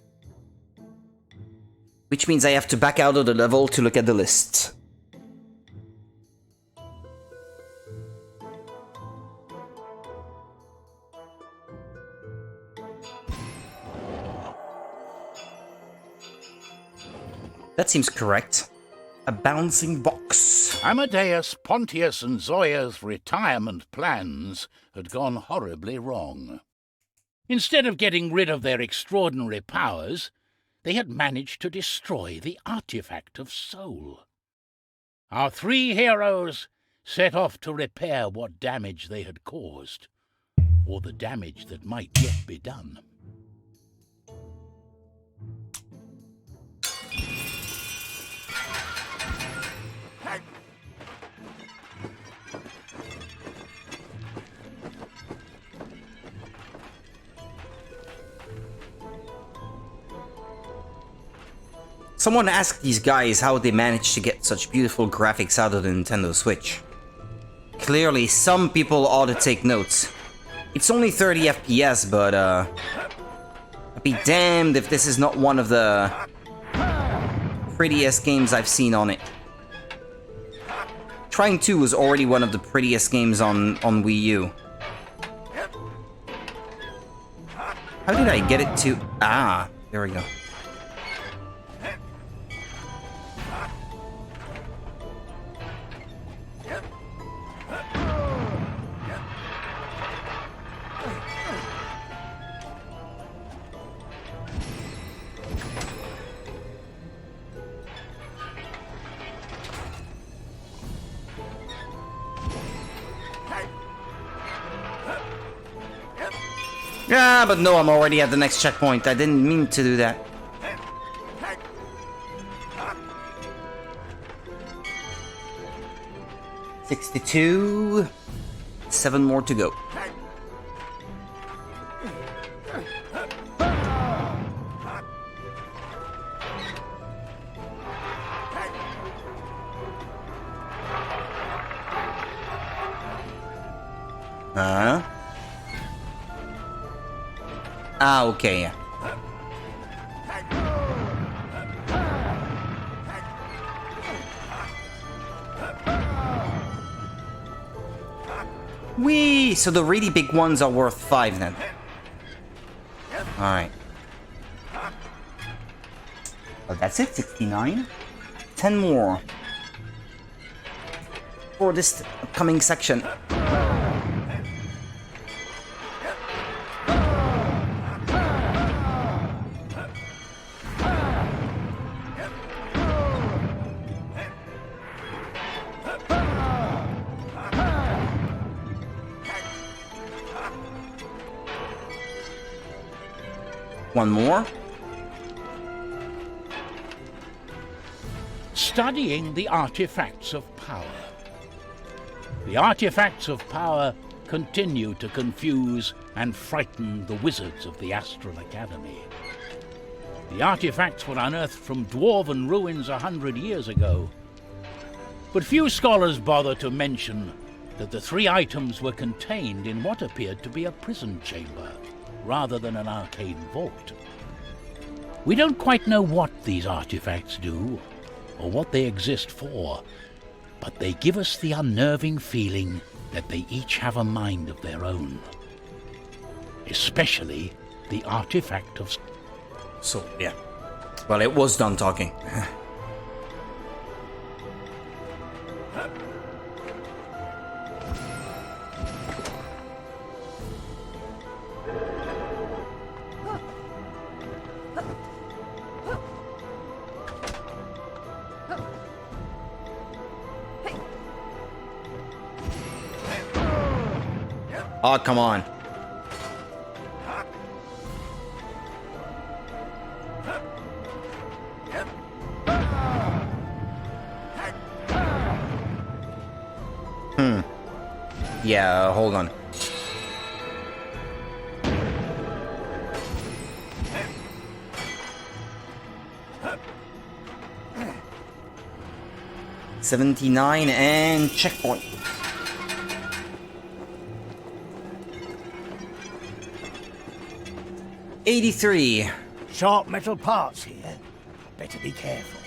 Which means I have to back out of the level to look at the list. That seems correct. A bouncing box. Amadeus, Pontius, and Zoya's retirement plans had gone horribly wrong. Instead of getting rid of their extraordinary powers, they had managed to destroy the artifact of soul. Our three heroes set off to repair what damage they had caused. or the damage that might yet be done. Someone asked these guys how they managed to get such beautiful graphics out of the Nintendo Switch. Clearly, some people ought to take notes. It's only 30 FPS, but I'd be damned if this is not one of the prettiest games I've seen on it. Trine 2 was already one of the prettiest games on Wii U. How did I get it to... Ah, there we go. Yeah, but no, I'm already at the next checkpoint. I didn't mean to do that. $62. 7 more to go. Ah, okay, yeah. Whee! So the really big ones are worth 5 then. Alright. Well, that's it, 69. 10 more. For this upcoming section. One more. Studying the artifacts of power. The artifacts of power continue to confuse and frighten the wizards of the Astral Academy. The artifacts were unearthed from dwarven ruins 100 years ago, but few scholars bother to mention that the 3 items were contained in what appeared to be a prison chamber, rather than an arcane vault. We don't quite know what these artifacts do, or what they exist for, but they give us the unnerving feeling that they each have a mind of their own. Especially the artifact of... So, yeah. Well, it was done talking. Oh, come on. Yeah, hold on. $79 and checkpoint. $83. Sharp metal parts here. Better be careful.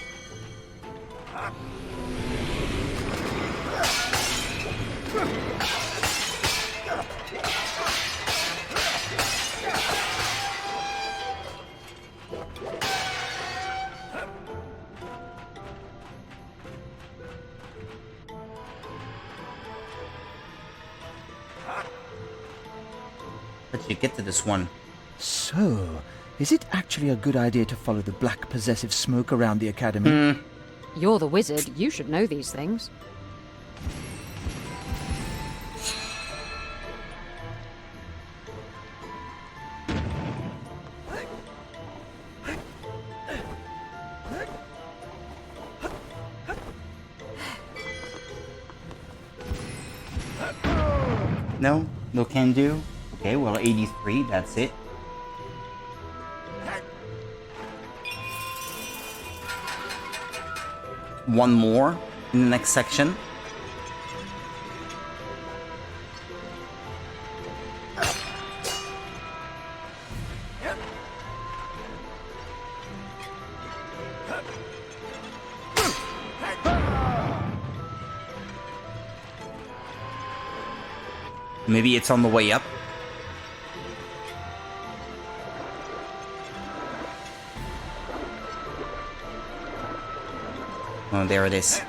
How did you get to this one? So, is it actually a good idea to follow the black possessive smoke around the academy? You're the wizard. You should know these things. No? No can do? Okay, well, 83, that's it. One more in the next section. Maybe it's on the way up. Oh, there it is.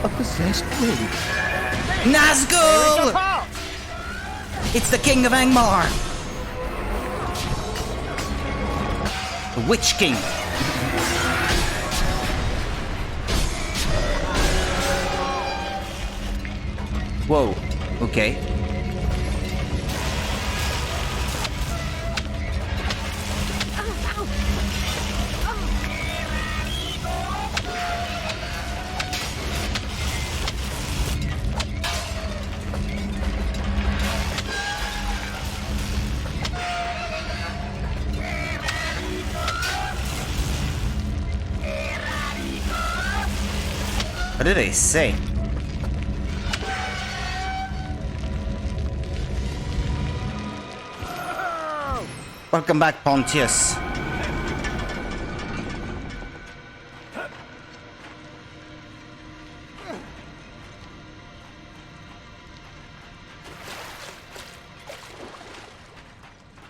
A possessed rogue. Nazgul! It's the King of Angmar! The Witch King. Whoa, okay. What did they say? Welcome back, Pontius.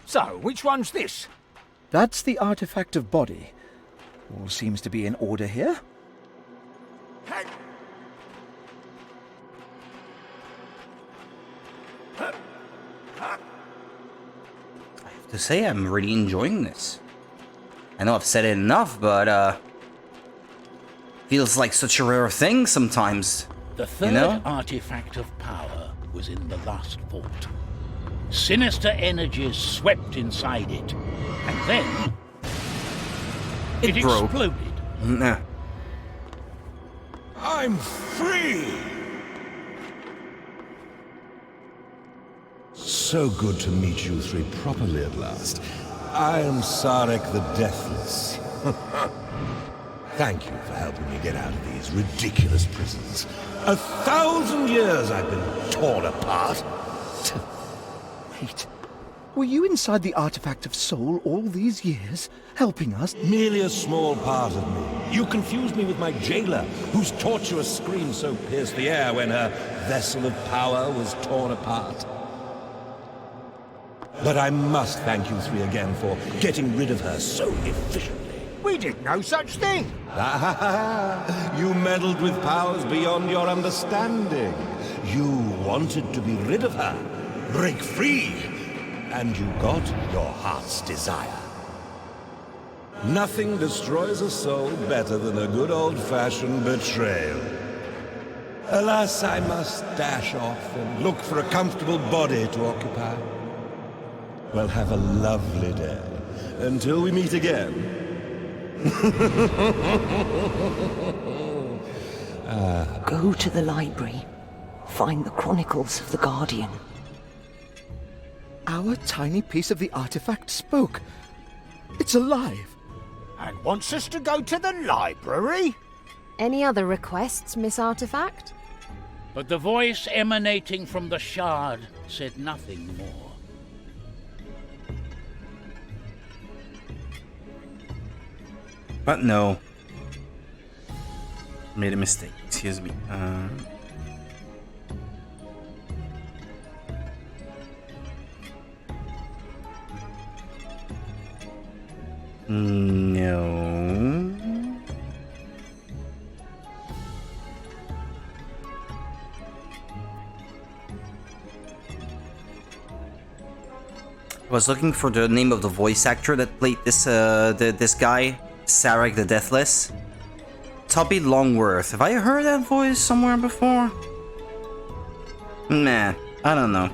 So, which one's this? That's the artifact of body. All seems to be in order here. To say I'm really enjoying this. I know I've said it enough, but feels like such a rare thing sometimes. The third artifact of power was in the last vault. Sinister energies swept inside it, and then it broke. exploded. Nah. I'm free! So good to meet you three properly at last. I am Sarek the Deathless. Thank you for helping me get out of these ridiculous prisons. 1,000 years I've been torn apart. Wait. Were you inside the artifact of soul all these years, helping us? Merely a small part of me. You confused me with my jailer, whose tortuous scream so pierced the air when her vessel of power was torn apart. But I must thank you three again for getting rid of her so efficiently. We did no such thing. You meddled with powers beyond your understanding. You wanted to be rid of her, break free, and you got your heart's desire. Nothing destroys a soul better than a good old-fashioned betrayal. Alas, I must dash off and look for a comfortable body to occupy. Well, have a lovely day. Until we meet again. Go to the library. Find the Chronicles of the Guardian. Our tiny piece of the artifact spoke. It's alive. And wants us to go to the library? Any other requests, Miss Artifact? But the voice emanating from the shard said nothing more. But no. Made a mistake. Excuse me. No. I was looking for the name of the voice actor that played this this guy, Sarek the Deathless. Toby Longworth. Have I heard that voice somewhere before? Nah, I don't know.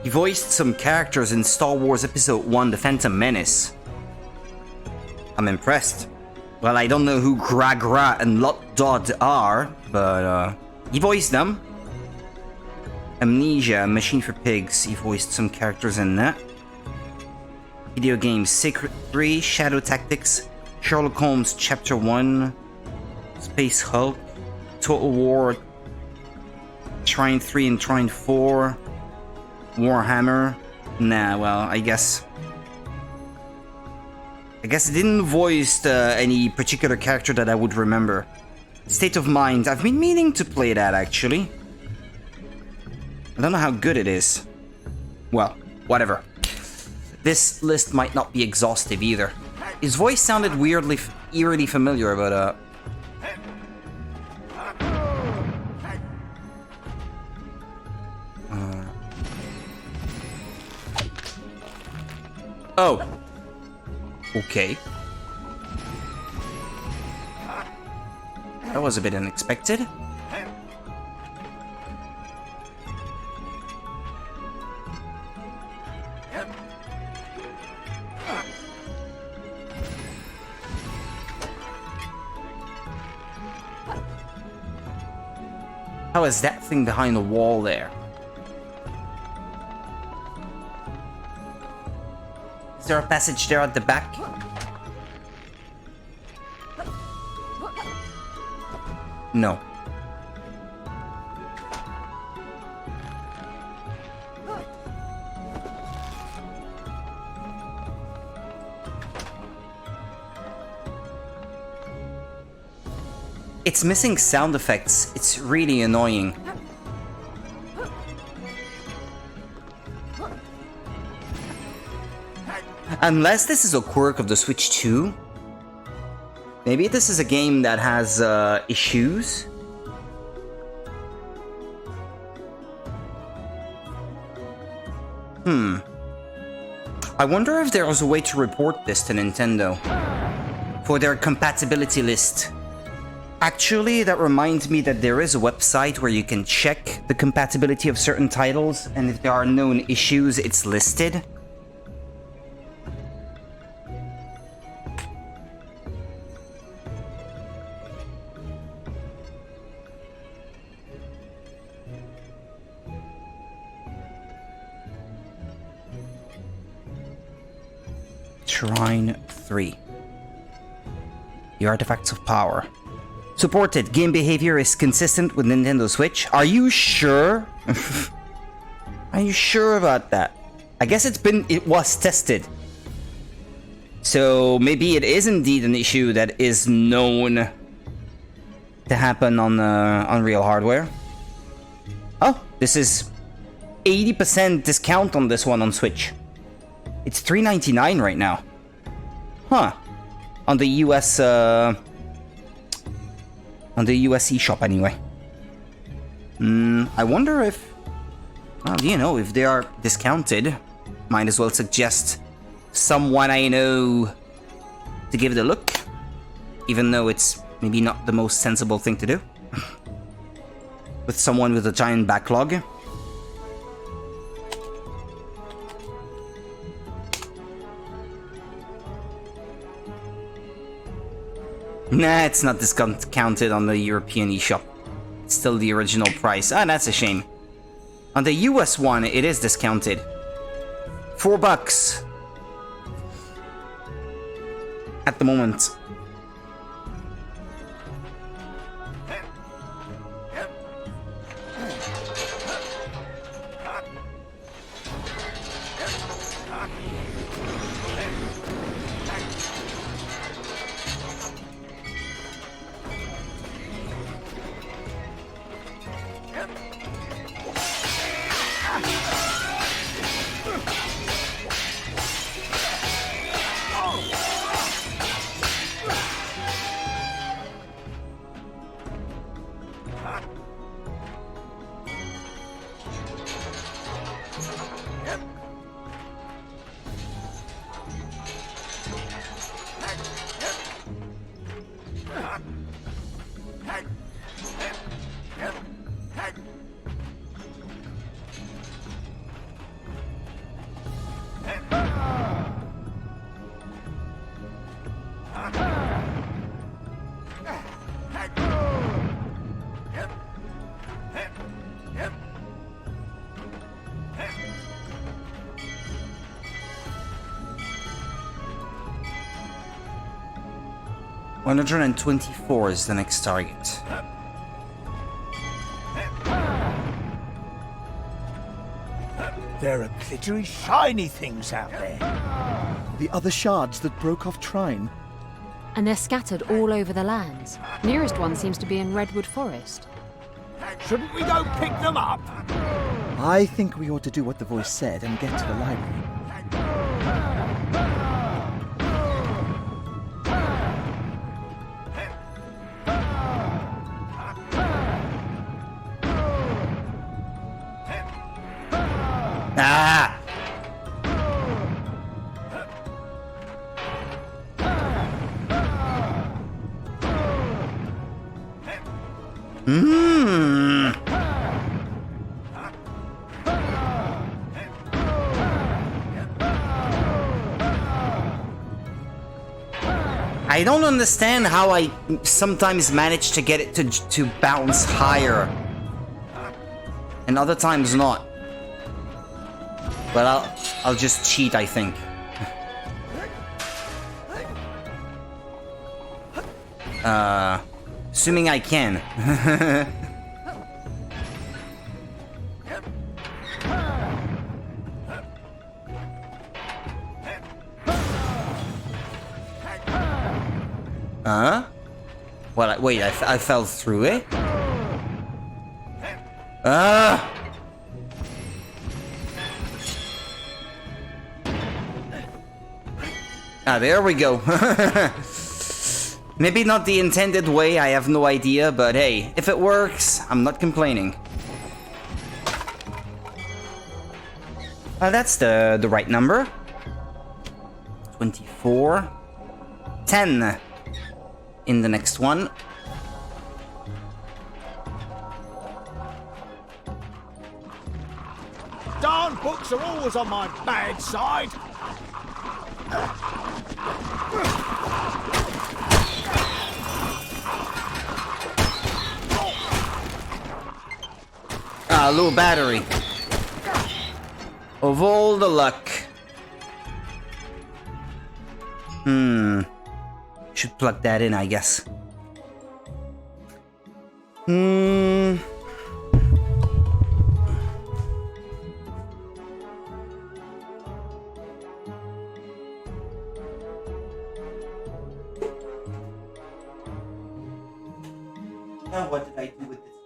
He voiced some characters in Star Wars Episode 1, The Phantom Menace. I'm impressed. Well, I don't know who Gragra and Lot Dodd are, but he voiced them. Amnesia, Machine for Pigs, he voiced some characters in that. Video games, Secret 3, Shadow Tactics, Sherlock Holmes Chapter 1, Space Hulk, Total War, Trine 3 and Trine 4, Warhammer. Nah, well, I guess it didn't voice any particular character that I would remember. State of Mind, I've been meaning to play that actually. I don't know how good it is. Well, whatever. This list might not be exhaustive either. His voice sounded eerily familiar, but oh. Okay. That was a bit unexpected. How is that thing behind the wall there? Is there a passage there at the back? No. It's missing sound effects. It's really annoying. Unless this is a quirk of the Switch 2. Maybe this is a game that has issues. I wonder if there was a way to report this to Nintendo for their compatibility list. Actually, that reminds me that there is a website where you can check the compatibility of certain titles, and if there are known issues, it's listed. Trine 3. The Artifacts of Power. Supported. Game behavior is consistent with Nintendo Switch. Are you sure? Are you sure about that? I guess it was tested. So maybe it is indeed an issue that is known to happen on real hardware. Oh, this is 80% discount on this one on Switch. It's $3.99 right now. Huh. On the US eShop anyway. I wonder if, well, you know, if they are discounted, might as well suggest someone I know to give it a look, even though it's maybe not the most sensible thing to do. With someone with a giant backlog. Nah, it's not discounted on the European eShop. It's still the original price. Ah, that's a shame. On the US one, it is discounted. $4 at the moment. 124 is the next target. There are glittery, shiny things out there. The other shards that broke off Trine. And they're scattered all over the lands. Nearest one seems to be in Redwood Forest. Shouldn't we go pick them up? I think we ought to do what the voice said and get to the library. Ah! I don't understand how I sometimes manage to get it to bounce higher and other times not. But I'll just cheat, I think. Assuming I can. Huh? Well, wait, I fell through it? Ah! Ah, there we go. Maybe not the intended way, I have no idea, but hey, if it works, I'm not complaining. That's the right number. 24. 10 in the next one. Darn books are always on my bad side. Ah, low battery. Of all the luck. Should plug that in, I guess. Now what did I do with this cable?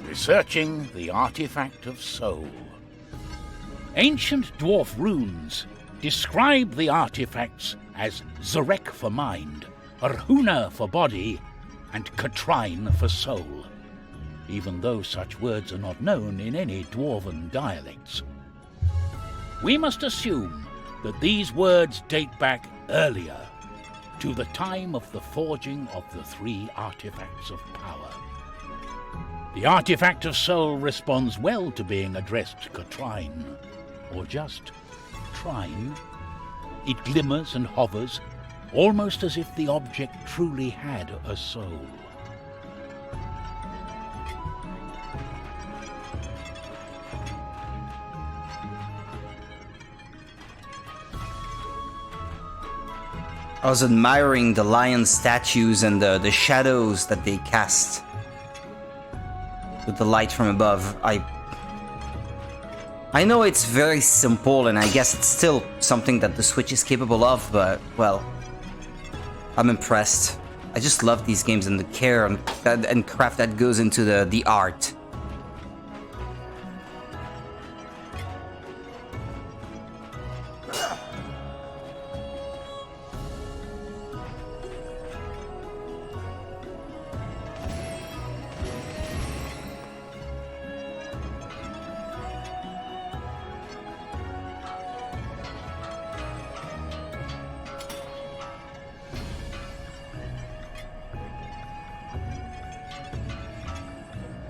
Researching the artifact of soul. Ancient dwarf runes describe the artifacts as Zarek for mind, Arhuna for body, and Katrine for soul, even though such words are not known in any dwarven dialects. We must assume that these words date back earlier, to the time of the forging of the three artifacts of power. The artifact of soul responds well to being addressed Katrine, or just Trine. It glimmers and hovers, almost as if the object truly had a soul. I was admiring the lion statues and the shadows that they cast with the light from above. I know it's very simple, and I guess it's still something that the Switch is capable of, but, well, I'm impressed. I just love these games and the care and craft that goes into the art.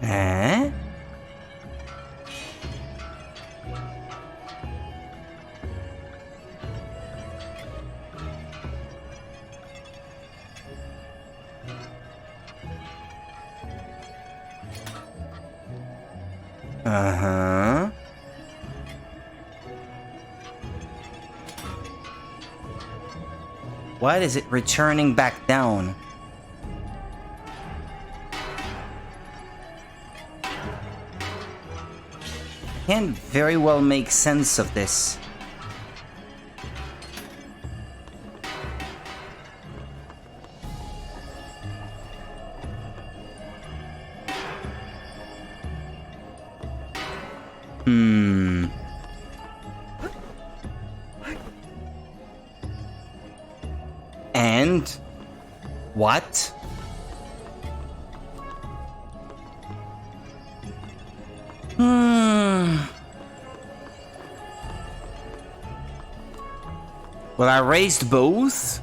Huh? Uh-huh. What is it returning back down? Can't very well make sense of this. And what? Well, I raised both,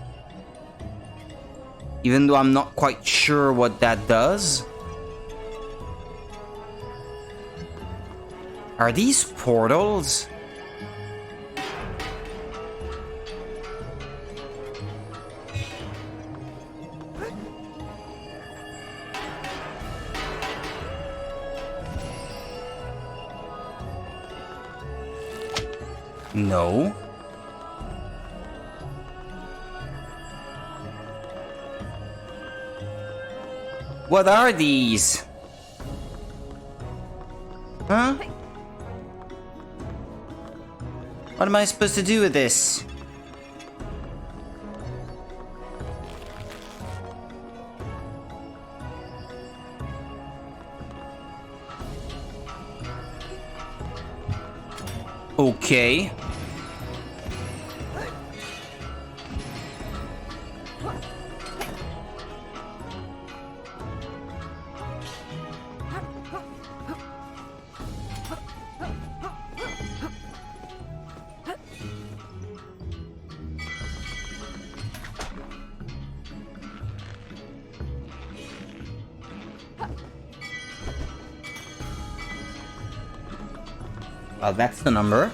even though I'm not quite sure what that does. Are these portals? No. What are these? Huh? What am I supposed to do with this? Okay. Well, that's the number.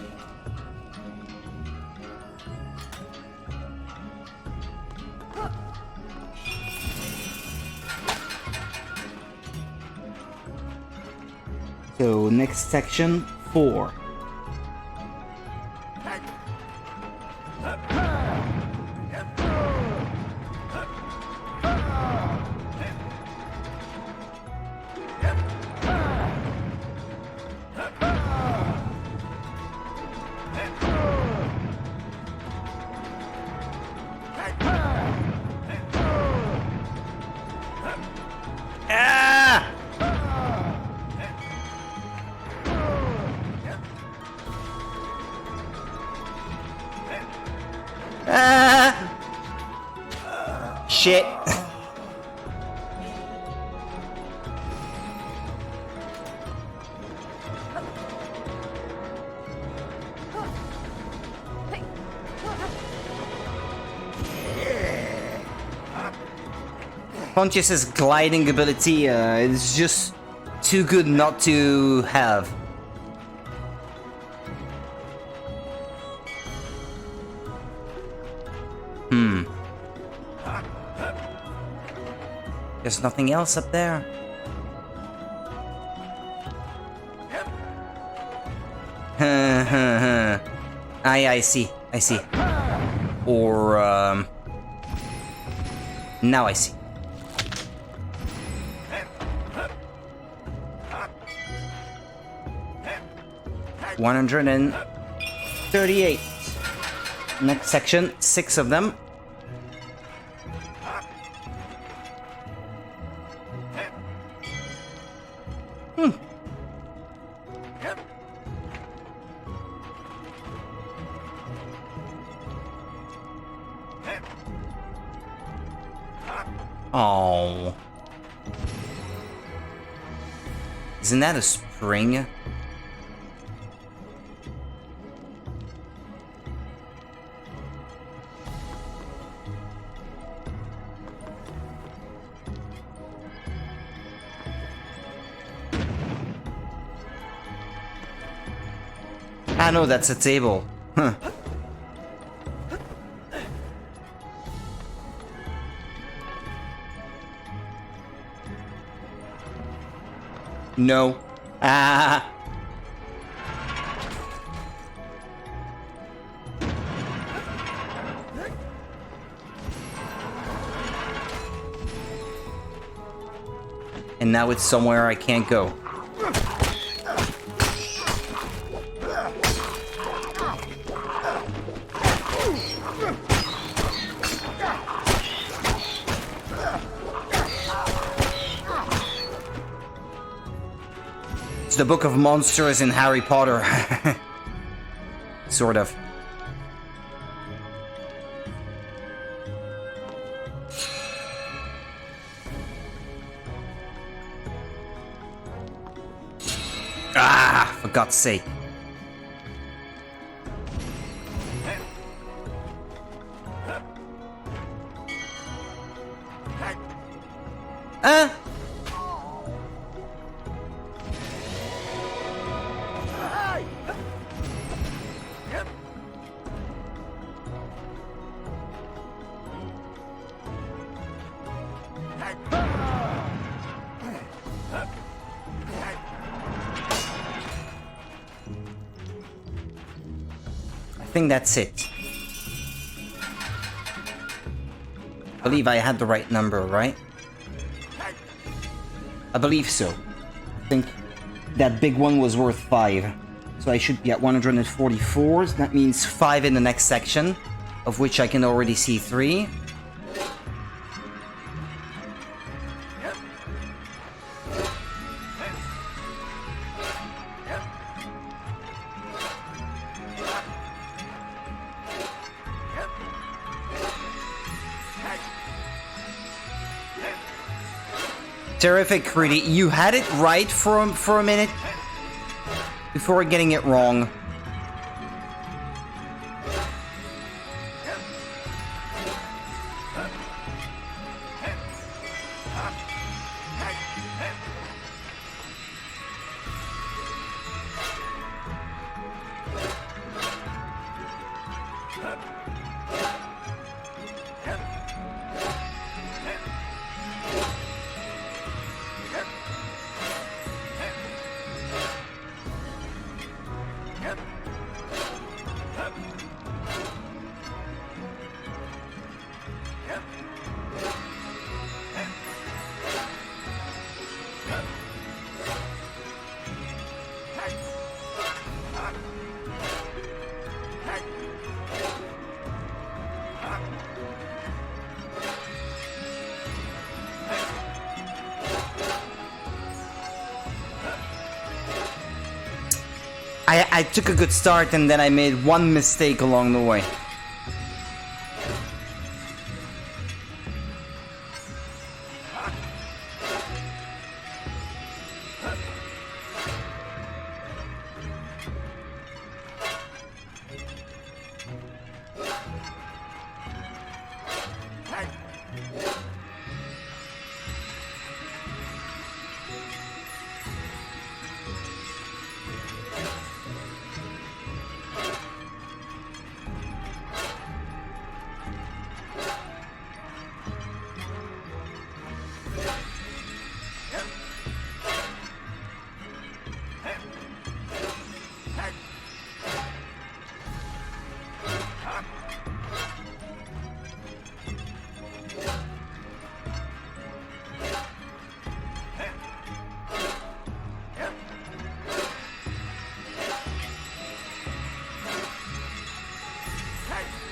So, next section, 4. Shit. Pontius's gliding ability is just too good not to have. There's nothing else up there. I see. I see. Or, now I see. $138. Next section, 6 of them. Oh. Isn't that a spring? Ah, no, that's a table. Huh. No. Ah. And now it's somewhere I can't go. It's the Book of Monsters in Harry Potter. Sort of. Ah, for God's sake. I think that's it. I believe I had the right number, right? I believe so. I think that big one was worth 5. So I should be at 144. That means 5 in the next section, of which I can already see 3. Terrific, Rudy. You had it right for a minute before getting it wrong. I took a good start and then I made one mistake along the way.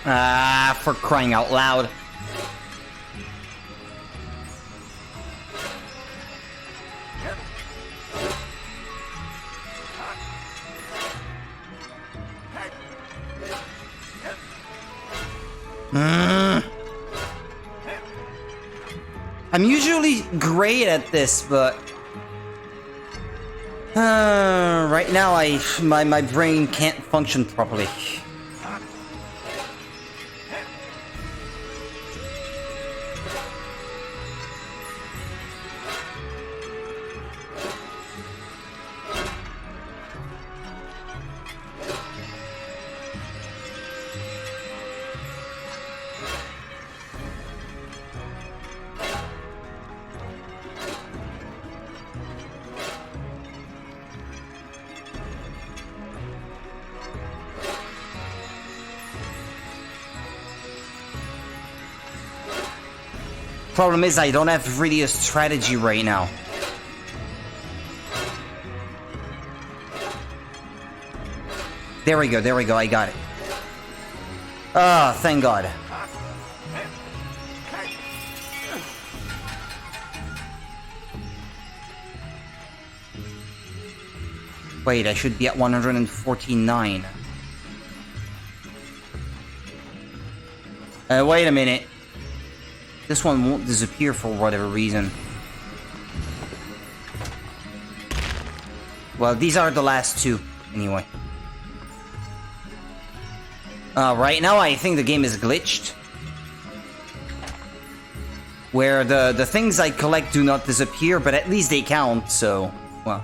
Ah, for crying out loud. I'm usually great at this, but right now my brain can't function properly. Problem is, I don't have really a strategy right now. There we go, I got it. Ah, thank God. Wait, I should be at 149. Wait a minute. This one won't disappear for whatever reason. Well, these are the last two, anyway. Right now I think the game is glitched. Where the things I collect do not disappear, but at least they count, so... well...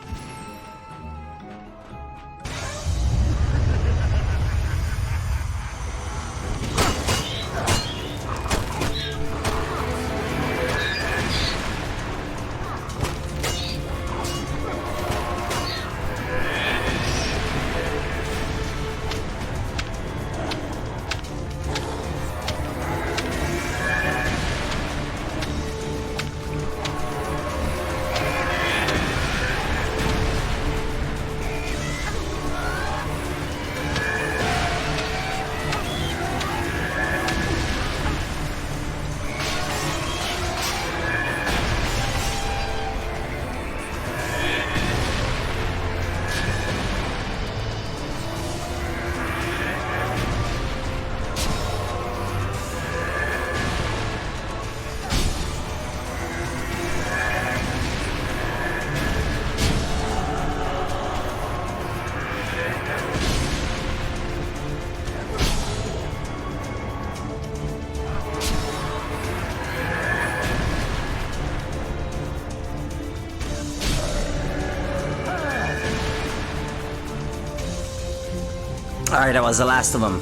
Alright, that was the last of them.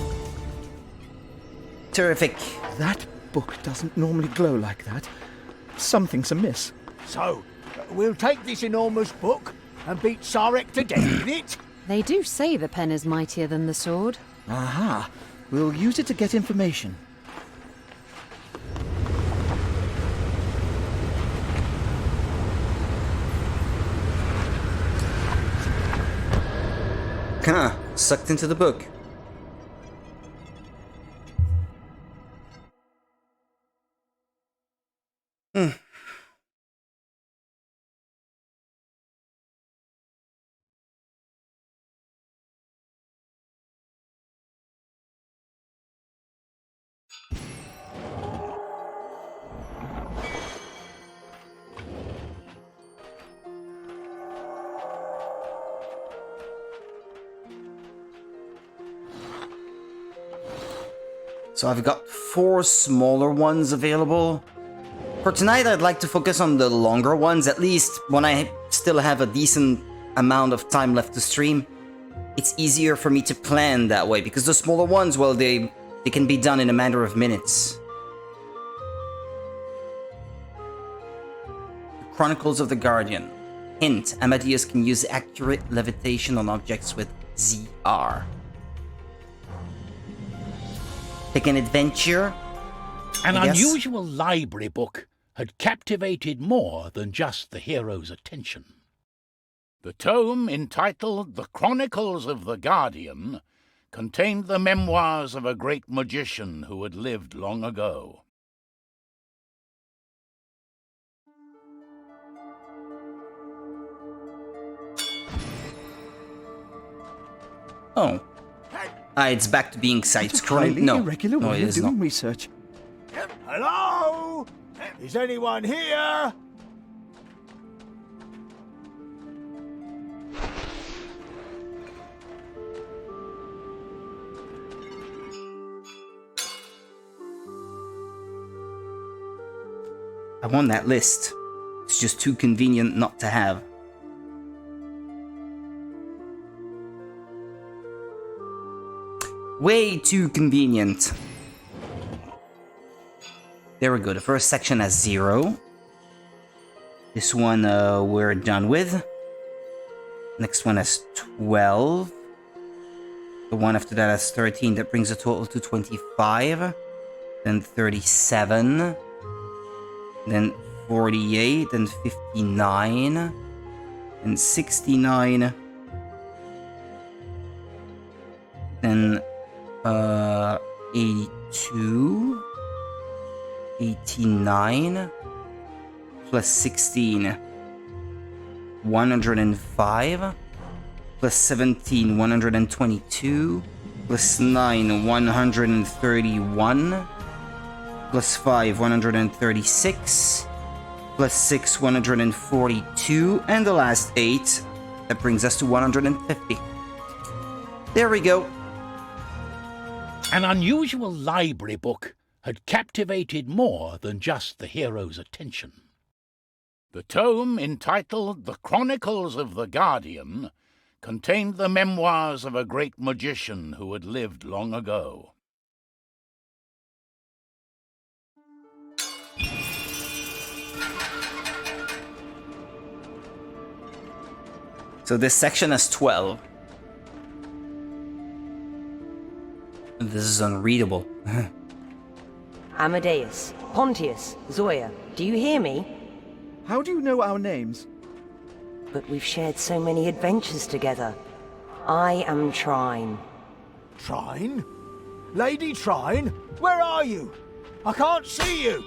Terrific. That book doesn't normally glow like that. Something's amiss. So, we'll take this enormous book and beat Sarek to death with it? They do say the pen is mightier than the sword. Aha! We'll use it to get information. Huh, sucked into the book. So I've got 4 smaller ones available. For tonight, I'd like to focus on the longer ones, at least when I still have a decent amount of time left to stream. It's easier for me to plan that way, because the smaller ones, well, they can be done in a matter of minutes. The Chronicles of the Guardian. Hint, Amadeus can use accurate levitation on objects with ZR. Pick an adventure. An unusual library book had captivated more than just the hero's attention. The tome, entitled The Chronicles of the Guardian, contained the memoirs of a great magician who had lived long ago. Oh. It's back to being side-scrolling. Highly No, irregular no, way it of is doing not. research. Hello? Is anyone here? I want that list. It's just too convenient not to have. Way too convenient. There we go. The first section has 0. This one we're done with. Next one has 12. The one after that has 13. That brings the total to 25. Then 37. Then 48. Then 59. Then 69. Then 82. 89 plus 16, 105 plus 17, 122 plus 9, 131 plus 5, 136 plus 6, 142, and the last 8, that brings us to 150. There we go. An unusual library book had captivated more than just the hero's attention. The tome, entitled The Chronicles of the Guardian, contained the memoirs of a great magician who had lived long ago. So this section has 12. This is unreadable. Amadeus, Pontius, Zoya, do you hear me? How do you know our names? But we've shared so many adventures together. I am Trine. Trine? Lady Trine? Where are you? I can't see you!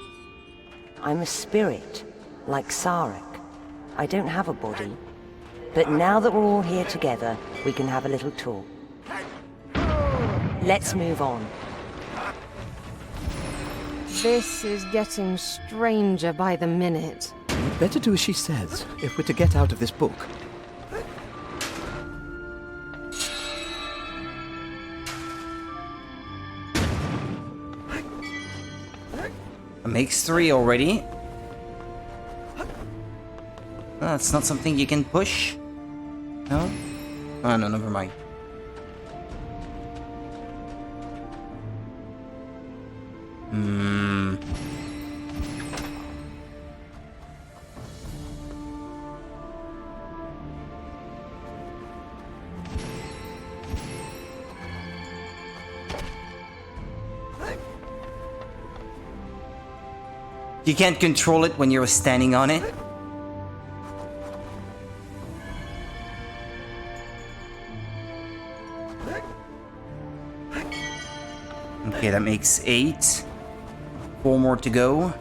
I'm a spirit, like Sarek. I don't have a body. But now that we're all here together, we can have a little talk. Let's move on. This is getting stranger by the minute. We'd better do as she says, if we're to get out of this book. Makes 3 already. That's not something you can push. No? Oh no, never mind. You can't control it when you're standing on it. Okay, that makes 8. 4 more to go.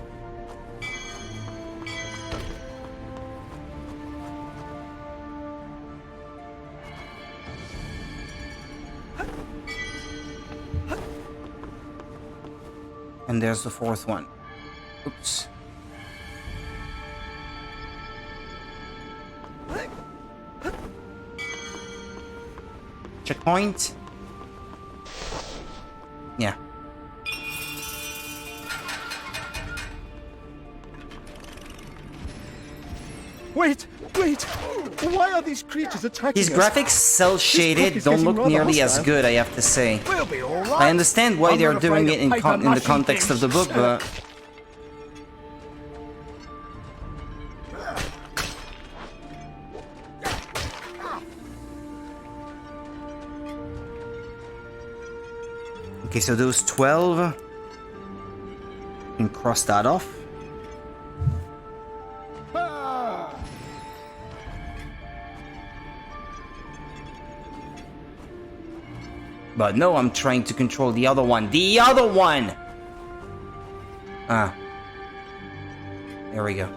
And there's the 4th one. Oops. Checkpoint. Yeah. Wait! Why are these creatures attacking These us? graphics cell book shaded is don't getting look rather nearly as hostile. good, I have to say. We'll be all right. I understand why I'm they're not doing afraid it in, of paper in the mushy context of the things. book, but... Okay, so those 12... You can cross that off. But no, I'm trying to control the other one. The other one! Ah. There we go.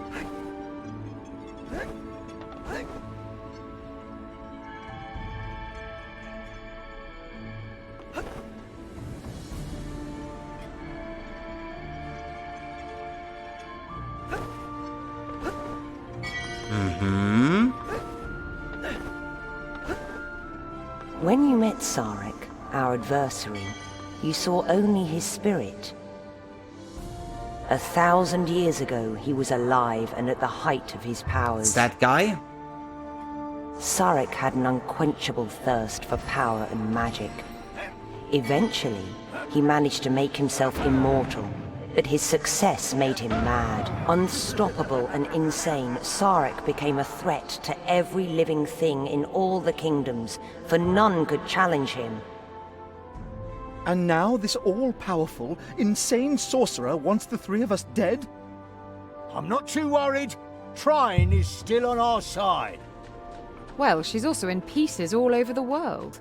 When you met Sarek, our adversary, you saw only his spirit. 1,000 years ago, he was alive and at the height of his powers. It's that guy? Sarek had an unquenchable thirst for power and magic. Eventually, he managed to make himself immortal, but his success made him mad. Unstoppable and insane, Sarek became a threat to every living thing in all the kingdoms, for none could challenge him. And now this all-powerful, insane sorcerer wants the three of us dead? I'm not too worried. Trine is still on our side. Well, she's also in pieces all over the world.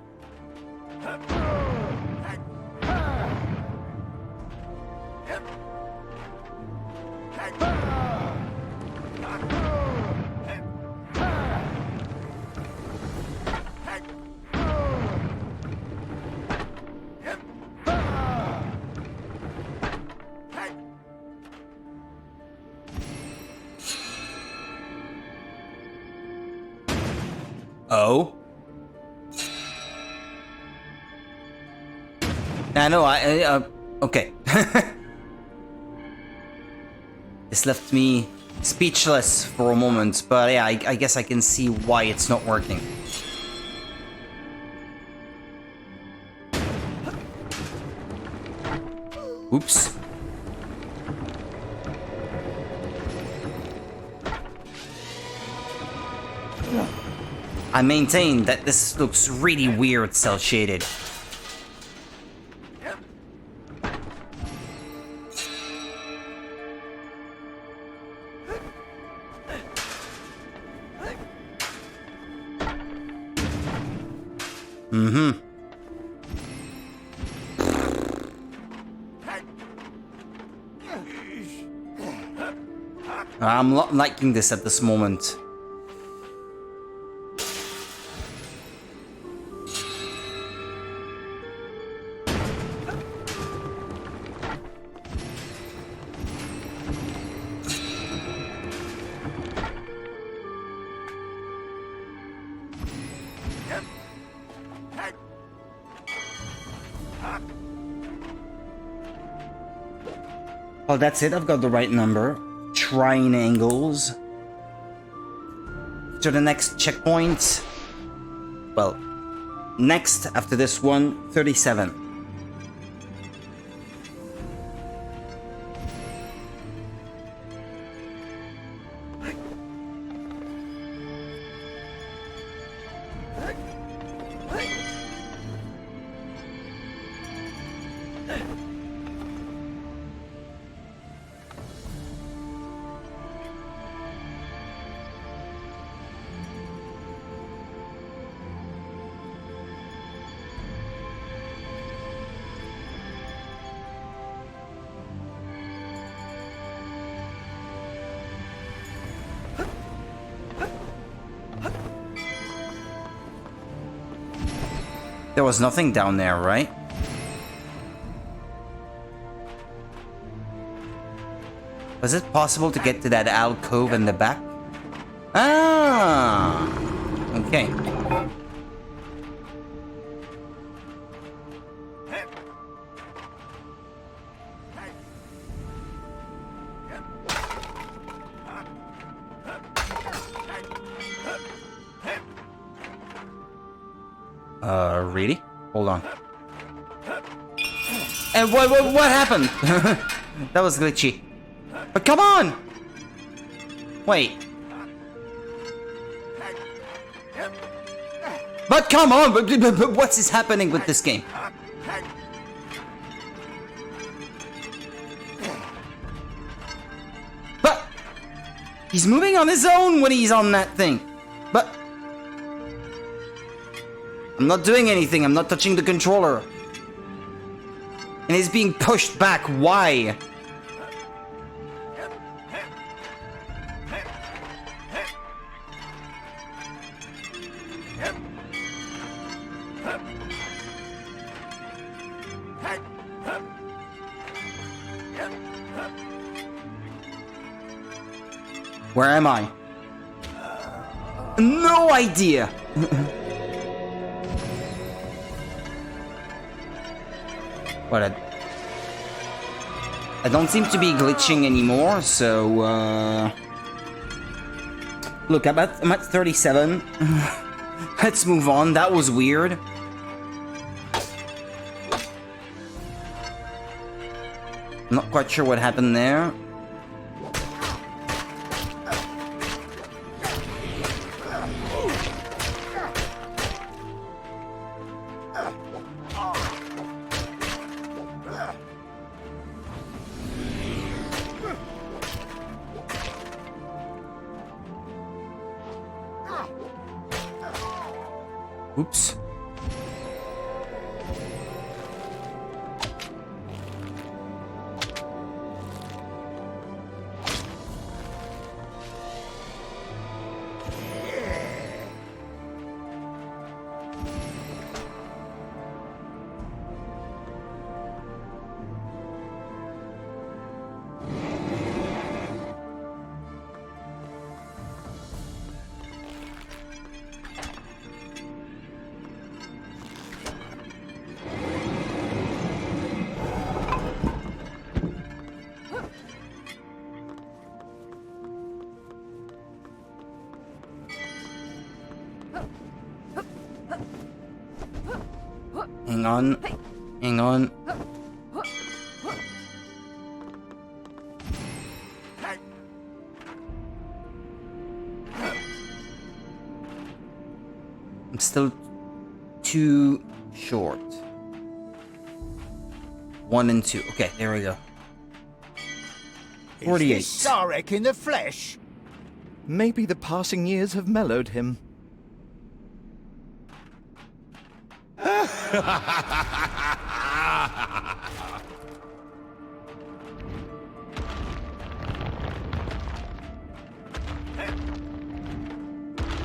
Oh? I know, okay. This left me speechless for a moment, but yeah, I guess I can see why it's not working. Oops. I maintain that this looks really weird cel-shaded. I'm not liking this at this moment. Well, that's it. I've got the right number. Trine angles. To the next checkpoint. Well, next after this one, 37. There was nothing down there, right? Was it possible to get to that alcove in the back? Ah! Okay. Really? Hold on. And what happened? That was glitchy. But come on! Wait. But come on! But what is happening with this game? But he's moving on his own when he's on that thing. But I'm not doing anything. I'm not touching the controller. And he's being pushed back. Why? Where am I? What? I don't seem to be glitching anymore, so look, I'm at 37. Let's move on. That was weird. Not quite sure what happened there. Oops. Hang on. Hang on. I'm still too short. 1 and 2. Okay, there we go. 48. Is this Sarek in the flesh? Maybe the passing years have mellowed him.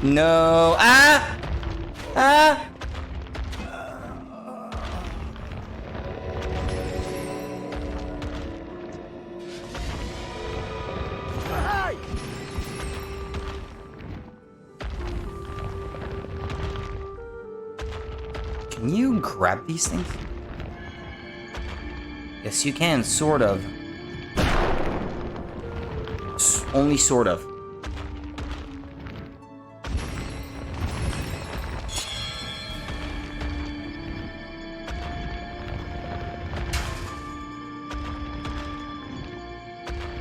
No. Ah! Ah! Can you grab these things? Yes, you can, sort of. Only sort of.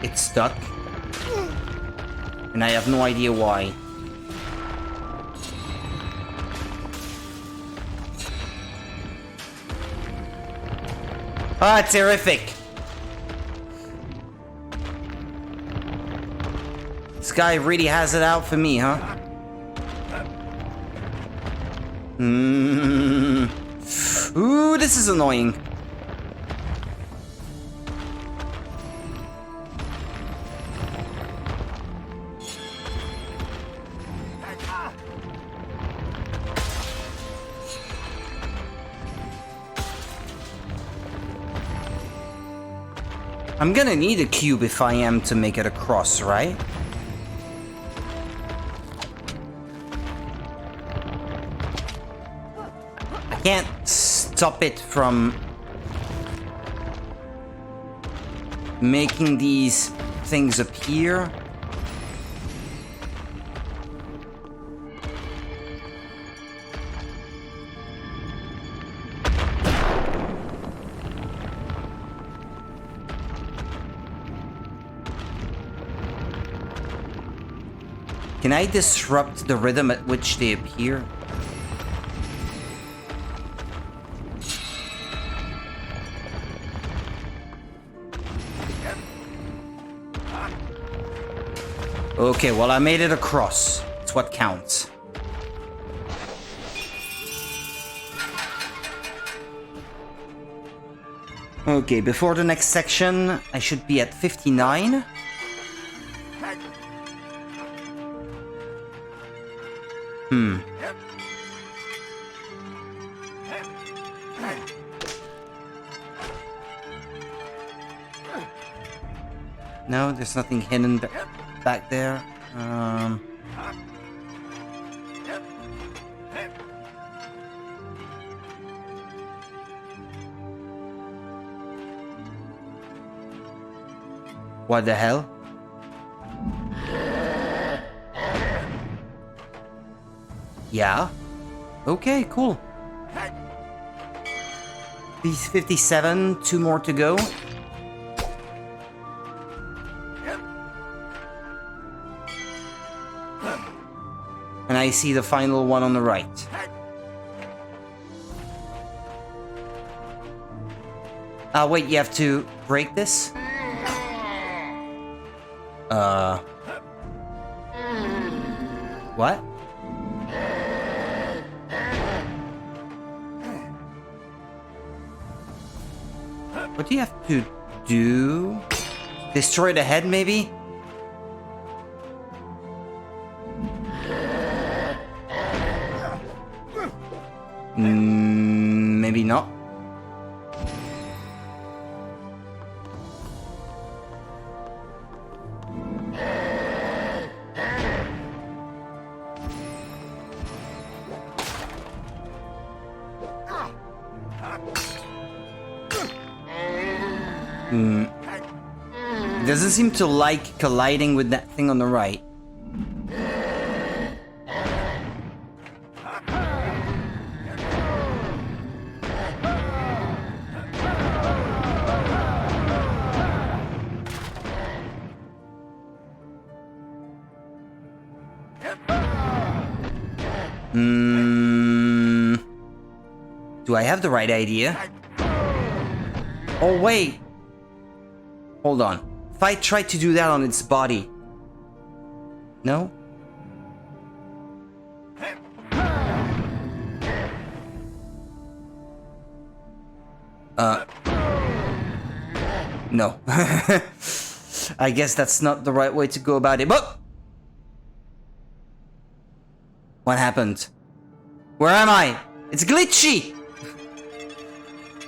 It's stuck. And I have no idea why. Ah, terrific. This guy really has it out for me, huh? Ooh, this is annoying. I'm gonna need a cube if I am to make it across, right? I can't stop it from making these things appear. Can I disrupt the rhythm at which they appear? Okay, well, I made it across. It's what counts. Okay, before the next section, I should be at 59. No, there's nothing hidden back there. What the hell? Yeah. Okay, cool. 57, 2 more to go. And I see the final one on the right. Wait, you have to break this? What? What do you have to do? Destroy the head, maybe? Maybe not. It doesn't seem to like colliding with that thing on the right. Do I have the right idea? Oh, wait. Hold on. If I try to do that on its body... No? No. I guess that's not the right way to go about it, but... What happened? Where am I? It's glitchy!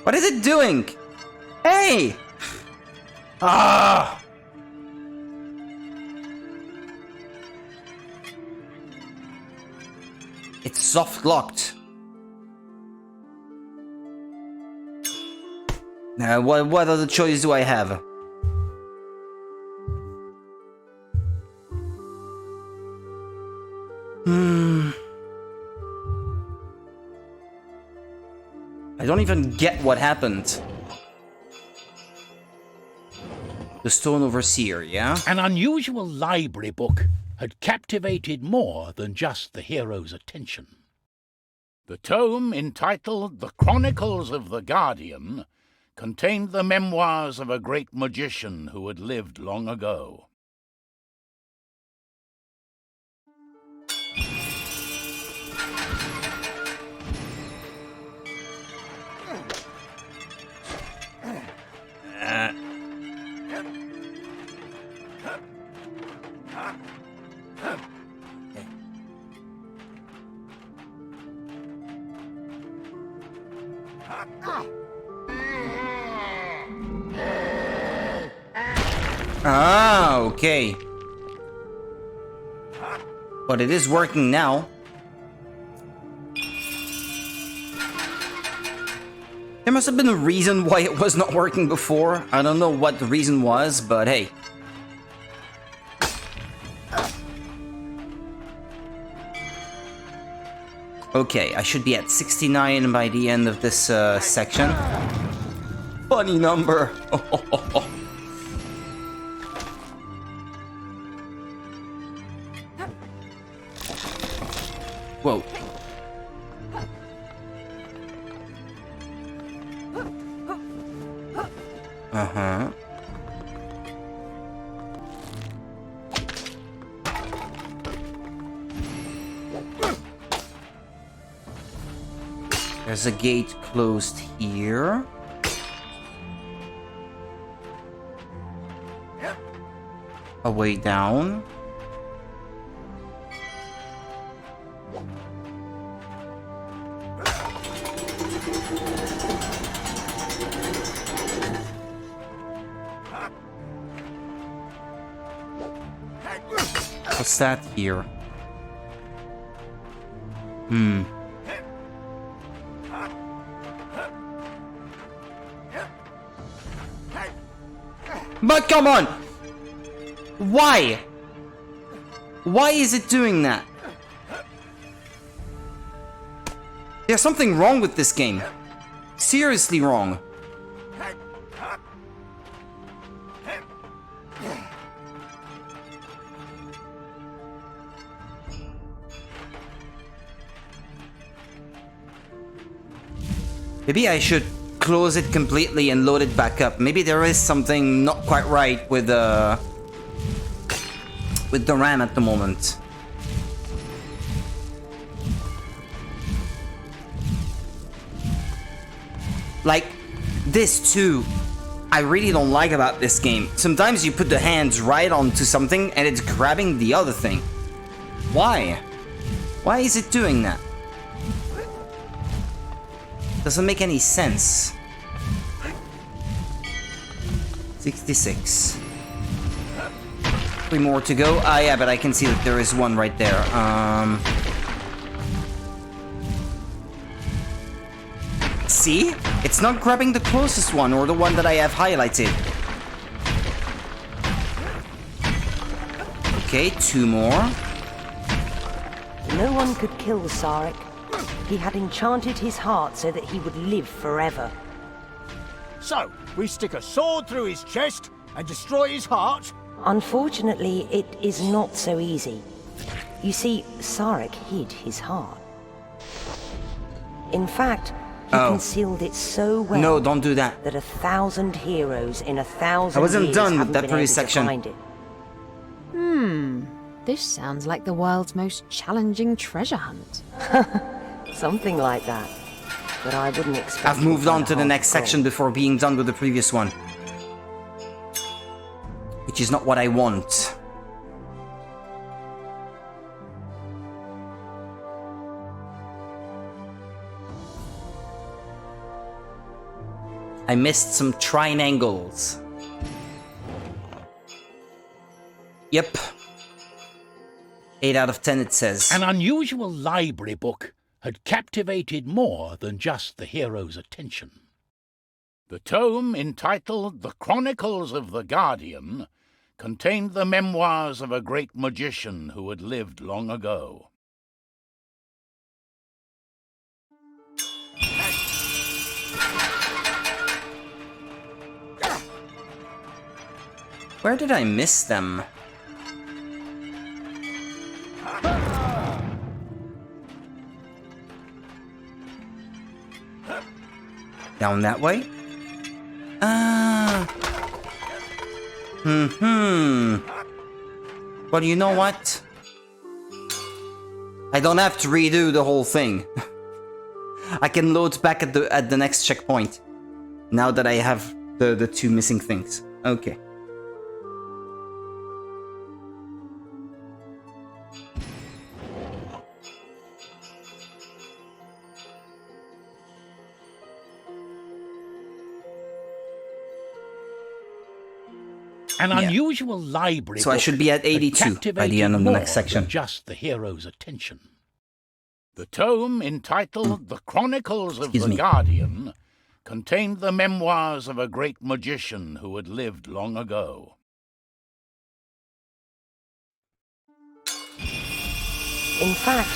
What is it doing? Hey! Ah! It's soft locked. Now, what other choice do I have? I don't even get what happened. The Stone Overseer, yeah? An unusual library book had captivated more than just the hero's attention. The tome, entitled The Chronicles of the Guardian, contained the memoirs of a great magician who had lived long ago. Ah, okay. But it is working now. There must have been a reason why it was not working before. I don't know what the reason was, but hey. Okay, I should be at 69 by the end of this section. Funny number. Whoa. Uh-huh. There's a gate closed here. A way down. What's that here? But come on! Why? Why is it doing that? There's something wrong with this game. Seriously wrong. Maybe I should close it completely and load it back up. Maybe there is something not quite right with the RAM at the moment. Like, this too, I really don't like about this game. Sometimes you put the hands right onto something and it's grabbing the other thing. Why? Why is it doing that? Doesn't make any sense. 66. 3 more to go. Ah, yeah, but I can see that there is one right there. See? It's not grabbing the closest one or the one that I have highlighted. Okay, 2 more. No one could kill Sarek. He had enchanted his heart so that he would live forever. So, we stick a sword through his chest and destroy his heart? Unfortunately, it is not so easy. You see, Sarek hid his heart. In fact, he concealed it so well. No, don't do that. That 1,000 heroes in 1,000 I wasn't years done with haven't that been previous able to section. find it. This sounds like the world's most challenging treasure hunt. Something like that. But I wouldn't expect. I've moved on to the next section before being done with the previous one. Which is not what I want. I missed some Trine angles. Yep. 8 out of 10 it says. An unusual library book had captivated more than just the hero's attention. The tome, entitled The Chronicles of the Guardian, contained the memoirs of a great magician who had lived long ago. Where did I miss them? Down that way? Well, you know what? I don't have to redo the whole thing. I can load back at the next checkpoint. Now that I have the 2 missing things. Okay. An unusual library So I should be at 82 by the end of the next section. Just the hero's attention. The tome, entitled The Chronicles of the Guardian, contained the memoirs of a great magician who had lived long ago. In fact,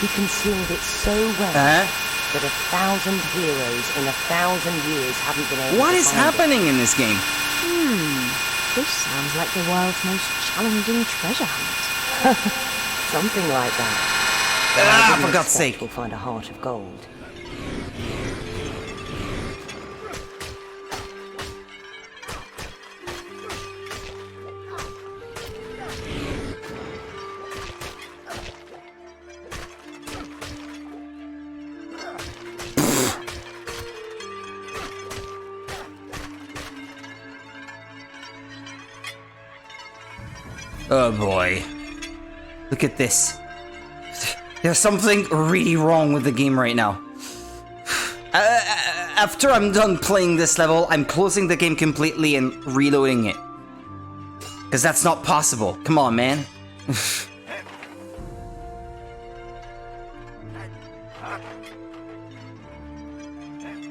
he concealed it so well that 1,000 heroes in 1,000 years haven't been able to find it. What is happening in this game? This sounds like the world's most challenging treasure hunt. Something like that. For God's sake. We'll find a heart of gold. Oh boy. Look at this. There's something really wrong with the game right now. After I'm done playing this level, I'm closing the game completely and reloading it. Because that's not possible. Come on, man.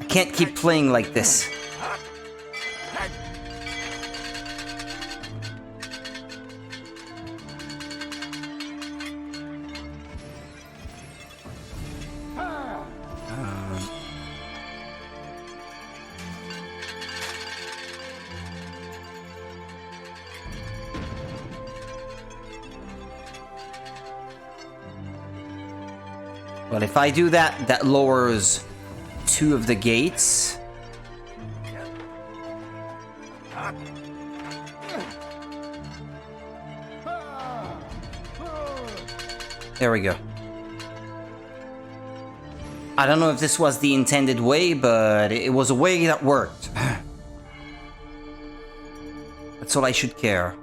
I can't keep playing like this. Well, if I do that, that lowers 2 of the gates. There we go. I don't know if this was the intended way, but it was a way that worked. That's all I should care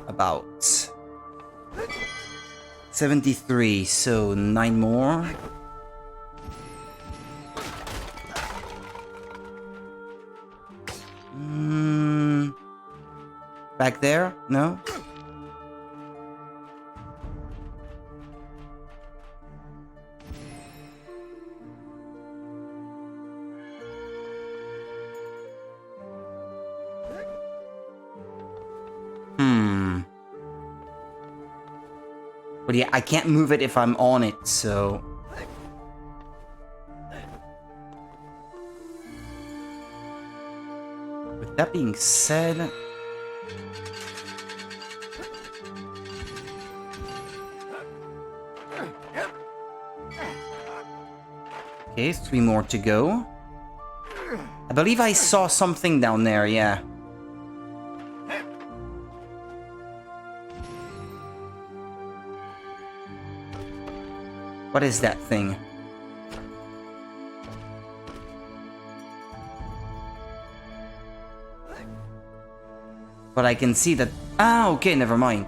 about. 73, so 9 more. Back there? No? But yeah, I can't move it if I'm on it, so... With that being said... Okay, 3 more to go. I believe I saw something down there, yeah. What is that thing? But I can see that... Ah, okay, never mind.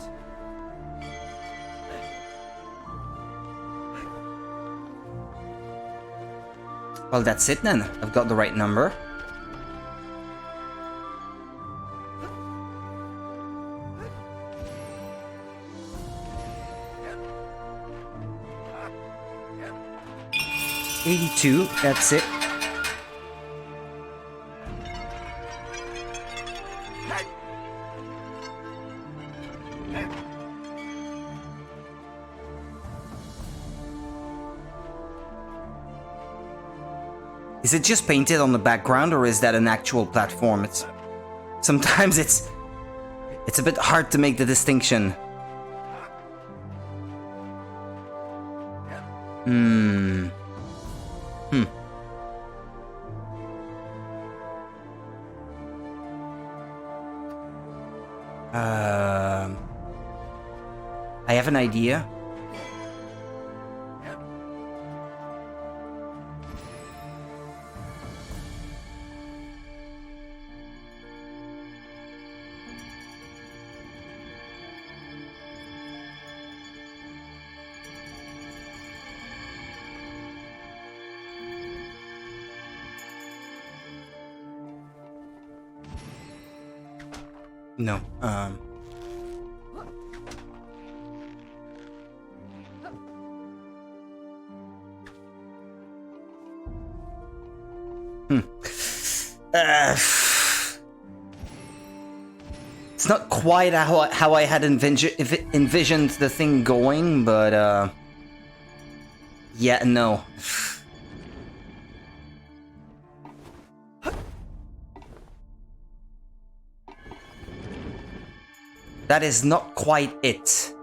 Well, that's it then. I've got the right number. $82, that's it. Is it just painted on the background, or is that an actual platform? Sometimes it's a bit hard to make the distinction. I have an idea. No, It's not quite how I had envisioned the thing going, but yeah, no. That is not quite it.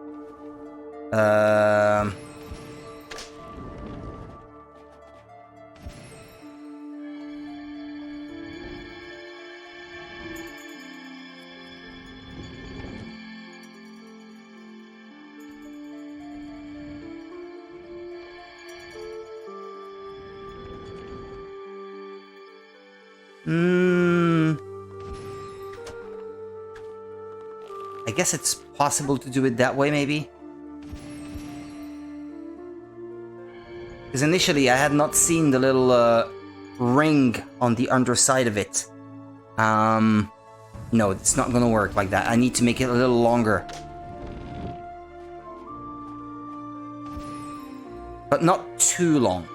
I guess it's possible to do it that way, maybe? Because initially I had not seen the little ring on the underside of it. No, it's not gonna work like that. I need to make it a little longer. But not too long.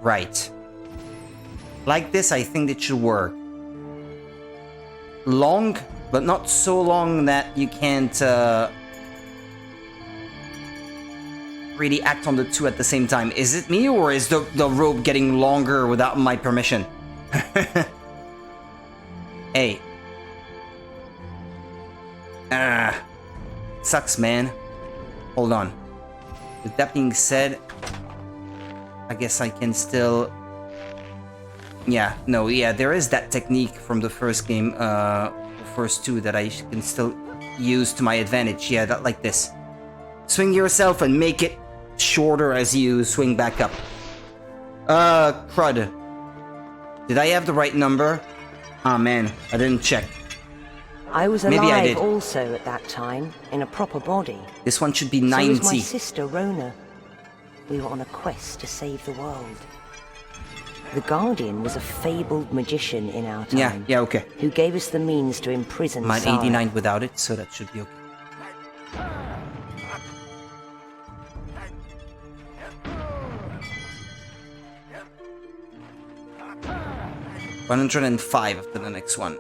Right. Like this, I think it should work. Long, but not so long that you can't really act on the two at the same time. Is it me, or is the rope getting longer without my permission? Hey. Sucks, man. Hold on. With that being said, I guess I can still... Yeah, no, yeah, there is that technique from the first game, the first two, that I can still use to my advantage. Yeah, that like this. Swing yourself and make it shorter as you swing back up. Crud. Did I have the right number? Ah, man, I didn't check. I was Maybe I alive did. also at that time, in a proper body. This one should be So 90. was my sister Rona. We were on a quest to save the world. The Guardian was a fabled magician in our time. Yeah, okay. Who gave us the means to imprison I'm at Sarah. 89 without it, so that should be okay. $105 after the next one.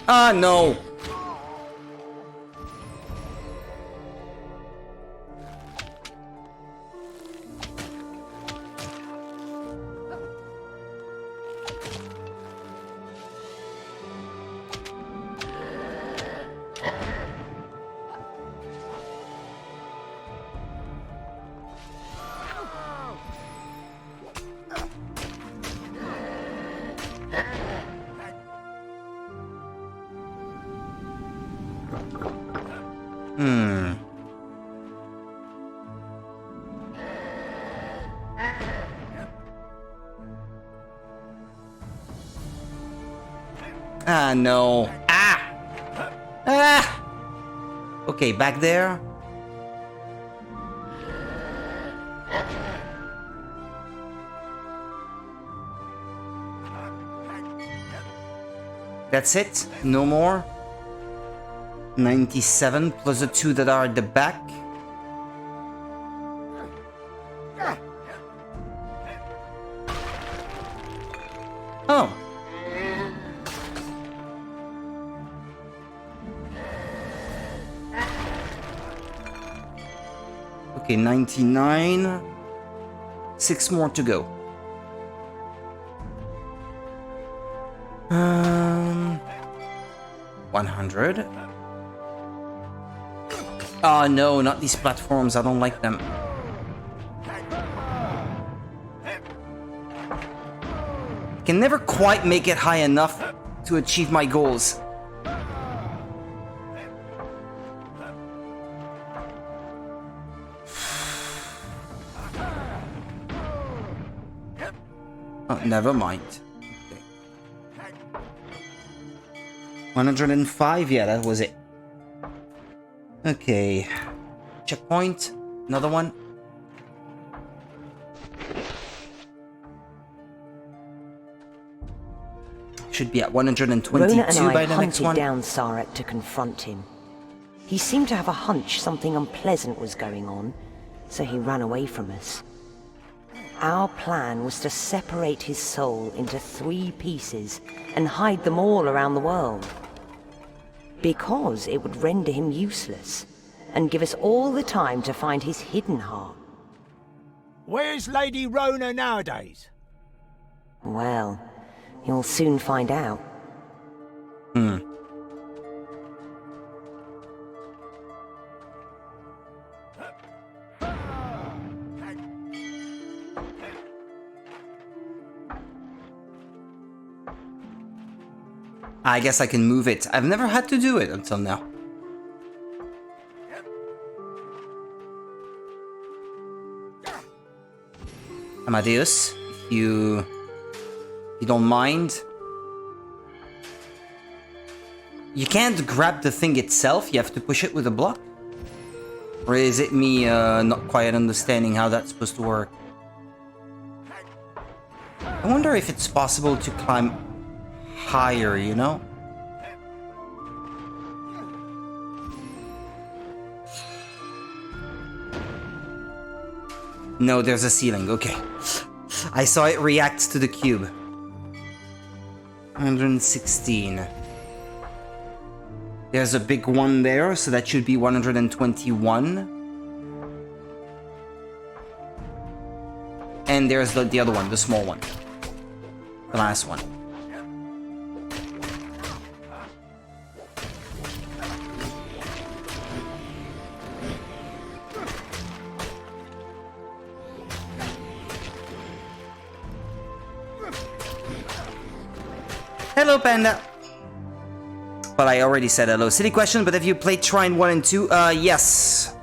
Ah, no! Ah, no. Ah! Ah! Okay, back there. That's it? No more? 97 plus the two that are at the back. Oh. Okay, 99. 6 more to go. 100. Oh no, not these platforms. I don't like them. I can never quite make it high enough to achieve my goals. Oh, never mind. Okay. 105, yeah, that was it. Okay. Checkpoint. Another one. Should be at 122 Rona and I by the next hunted one. down Sarek to confront him. He seemed to have a hunch something unpleasant was going on, so he ran away from us. Our plan was to separate his soul into 3 pieces and hide them all around the world. Because it would render him useless and give us all the time to find his hidden heart. Where's Lady Rona nowadays? Well, you'll soon find out. I guess I can move it. I've never had to do it until now. Amadeus, if you don't mind. You can't grab the thing itself, you have to push it with a block? Or is it me not quite understanding how that's supposed to work? I wonder if it's possible to climb higher, you know? No, there's a ceiling, okay. I saw it react to the cube. 116. There's a big one there, so that should be 121. and there's the other one, the small one. The last one. Hello, Panda. But I already said hello. Silly question, but have you played Trine 1 and 2? Yes.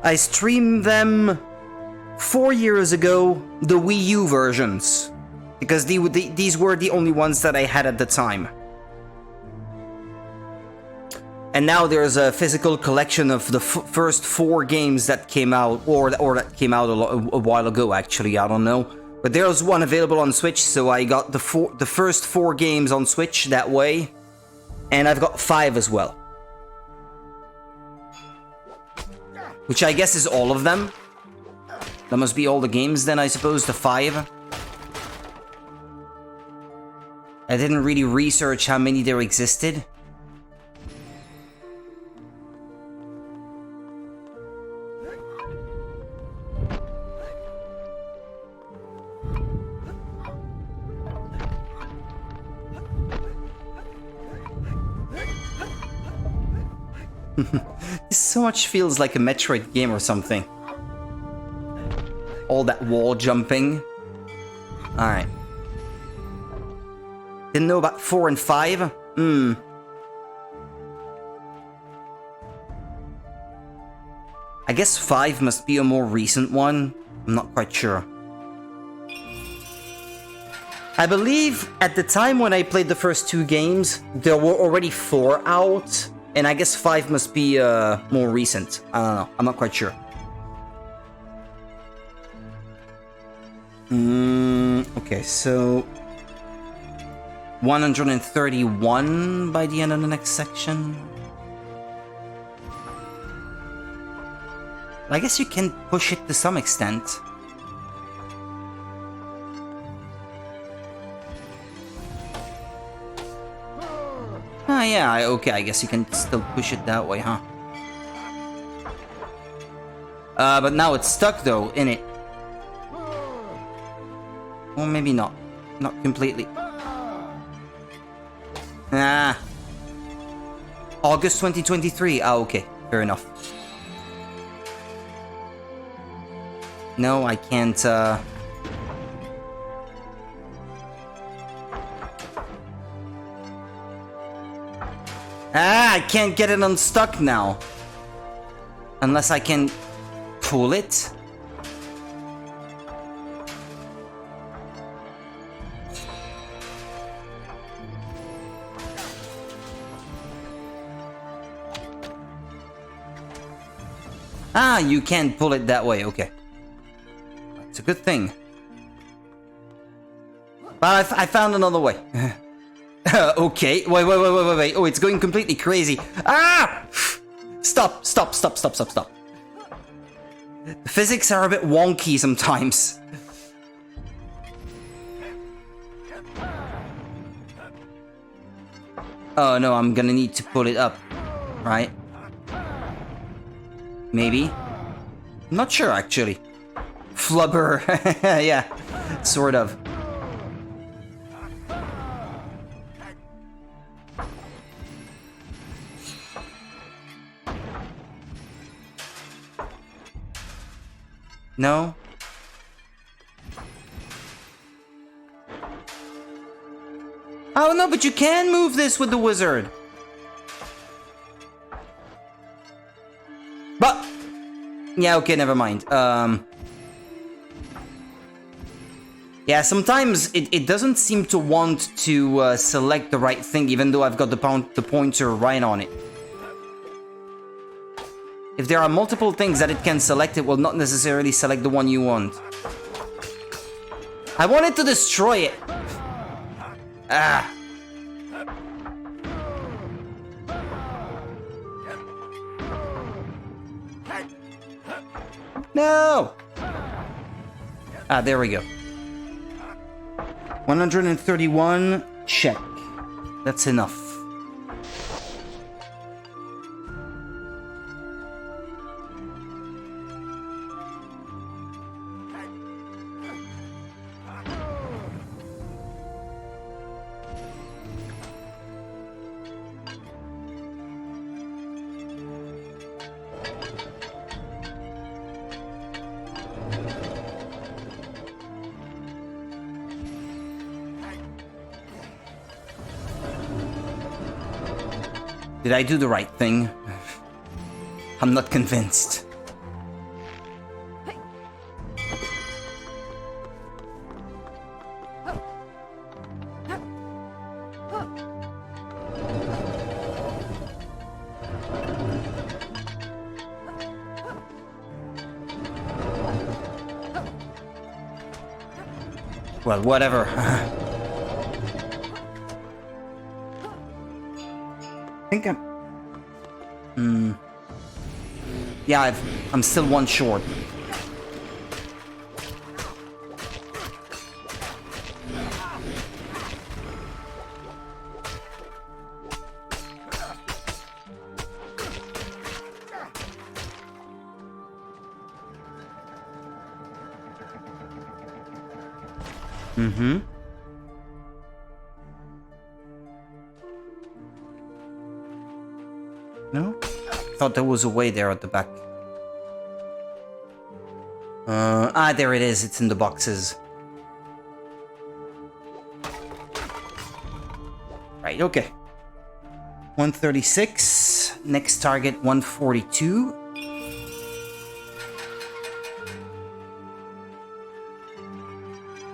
I streamed them 4 years ago, the Wii U versions. Because these were the only ones that I had at the time. And now there's a physical collection of the first 4 games that came out, or that came out a while ago, actually, I don't know. But there's one available on Switch, so I got the first 4 games on Switch that way. And I've got 5 as well. Which I guess is all of them. That must be all the games then, I suppose, the 5. I didn't really research how many there existed. This so much feels like a Metroid game or something. All that wall jumping. Alright. Didn't know about 4 and 5? I guess 5 must be a more recent one. I'm not quite sure. I believe at the time when I played the first 2 games, there were already 4 out. And I guess 5 must be more recent. I don't know. I'm not quite sure. Okay, so 131 by the end of the next section. I guess you can push it to some extent. Ah, yeah, okay, I guess you can still push it that way, huh? But now it's stuck, though, innit? Or maybe not. Not completely. Ah. August 2023. Ah, okay. Fair enough. No, I can't, Ah, I can't get it unstuck now. Unless I can pull it. Ah, you can't pull it that way, okay. It's a good thing. But I found another way. Okay, wait. Oh, it's going completely crazy. Ah! Stop. The physics are a bit wonky sometimes. Oh no, I'm gonna need to pull it up, right? Maybe? I'm not sure, actually. Flubber. Yeah, sort of. No? Oh no, but you can move this with the wizard. But yeah, okay, never mind. Yeah, sometimes it doesn't seem to want to select the right thing, even though I've got the pointer right on it. If there are multiple things that it can select, it will not necessarily select the one you want. I wanted to destroy it. Ah. No! Ah, there we go. 131, check. That's enough. Did I do the right thing? I'm not convinced. Well, whatever. I think I'm... Yeah, I'm still one short. Mm-hmm. No? Thought there was a way there at the back. There it is. It's in the boxes. Right, okay. 136. Next target, 142.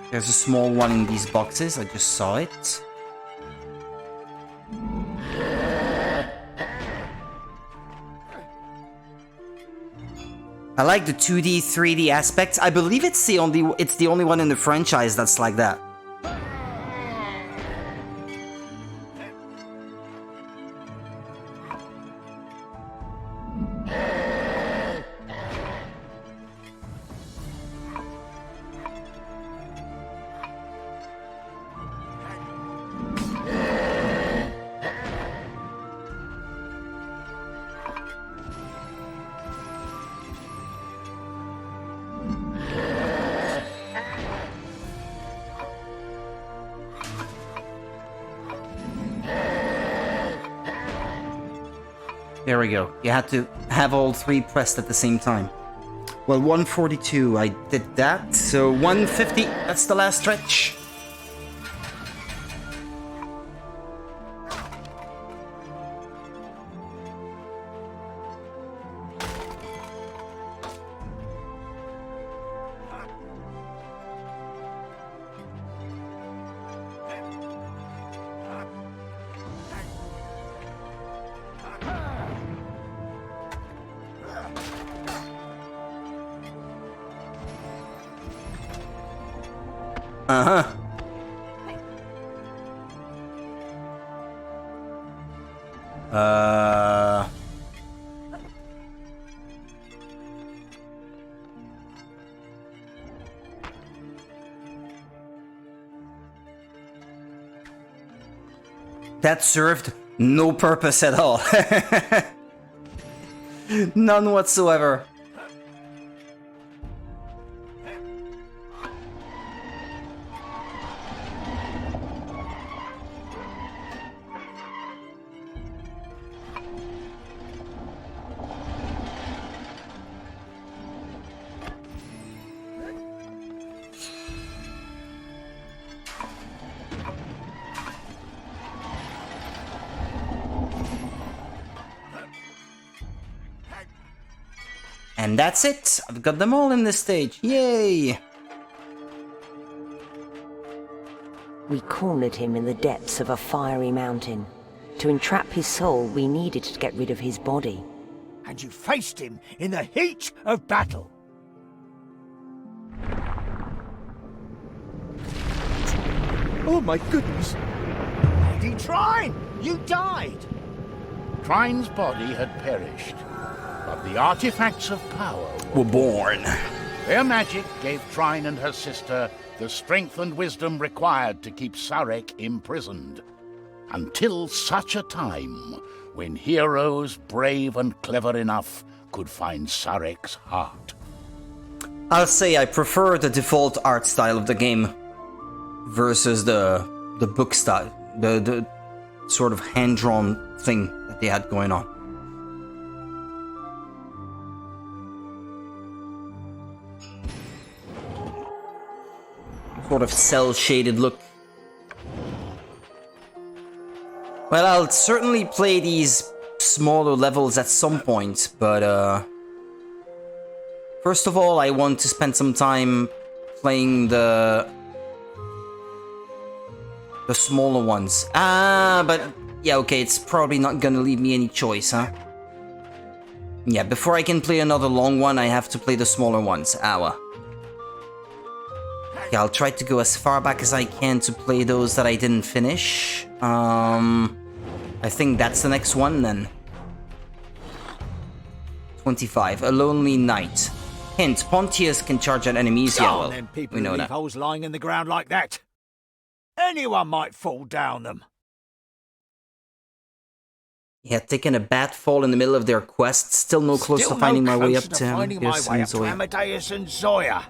There's a small one in these boxes. I just saw it. I like the 2D, 3D aspects. I believe it's the only one in the franchise that's like that. There we go. You had to have all three pressed at the same time. Well, 142, I did that. So 150, that's the last stretch. Uh-huh. That served no purpose at all. None whatsoever. And that's it! I've got them all in this stage. Yay! We cornered him in the depths of a fiery mountain. To entrap his soul, we needed to get rid of his body. And you faced him in the heat of battle. Oh my goodness! Lady Trine, you died! Trine's body had perished, but the artifacts of power We're born. Their magic gave Trine and her sister the strength and wisdom required to keep Sarek imprisoned, until such a time when heroes brave and clever enough could find Sarek's heart. I'll say I prefer the default art style of the game versus the book style, the sort of hand-drawn thing that they had going on. Sort of cel-shaded look. Well, I'll certainly play these smaller levels at some point, but first of all, I want to spend some time playing the smaller ones. But yeah, okay, it's probably not gonna leave me any choice, huh? Yeah, before I can play another long one, I have to play the smaller ones. Ow. Yeah, I'll try to go as far back as I can to play those that I didn't finish. I think that's the next one then. 25, A Lonely Night. Hint, Pontius can charge at enemies. Yeah, well, them people we know who leave that. holes lying in the ground like that. Anyone might fall down them. Yeah, taking a bad fall in the middle of their quest. Still no close Still to finding no my way up closer to him. finding my Here's way up to Zoya. Amadeus and Zoya.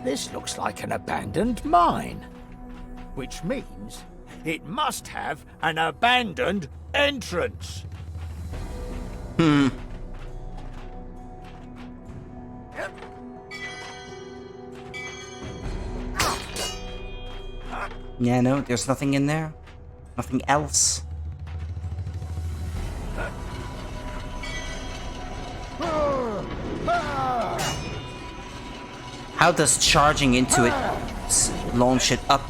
This looks like an abandoned mine, which means it must have an abandoned entrance. Yeah, no, there's nothing in there. Nothing else. How does charging into it launch it up?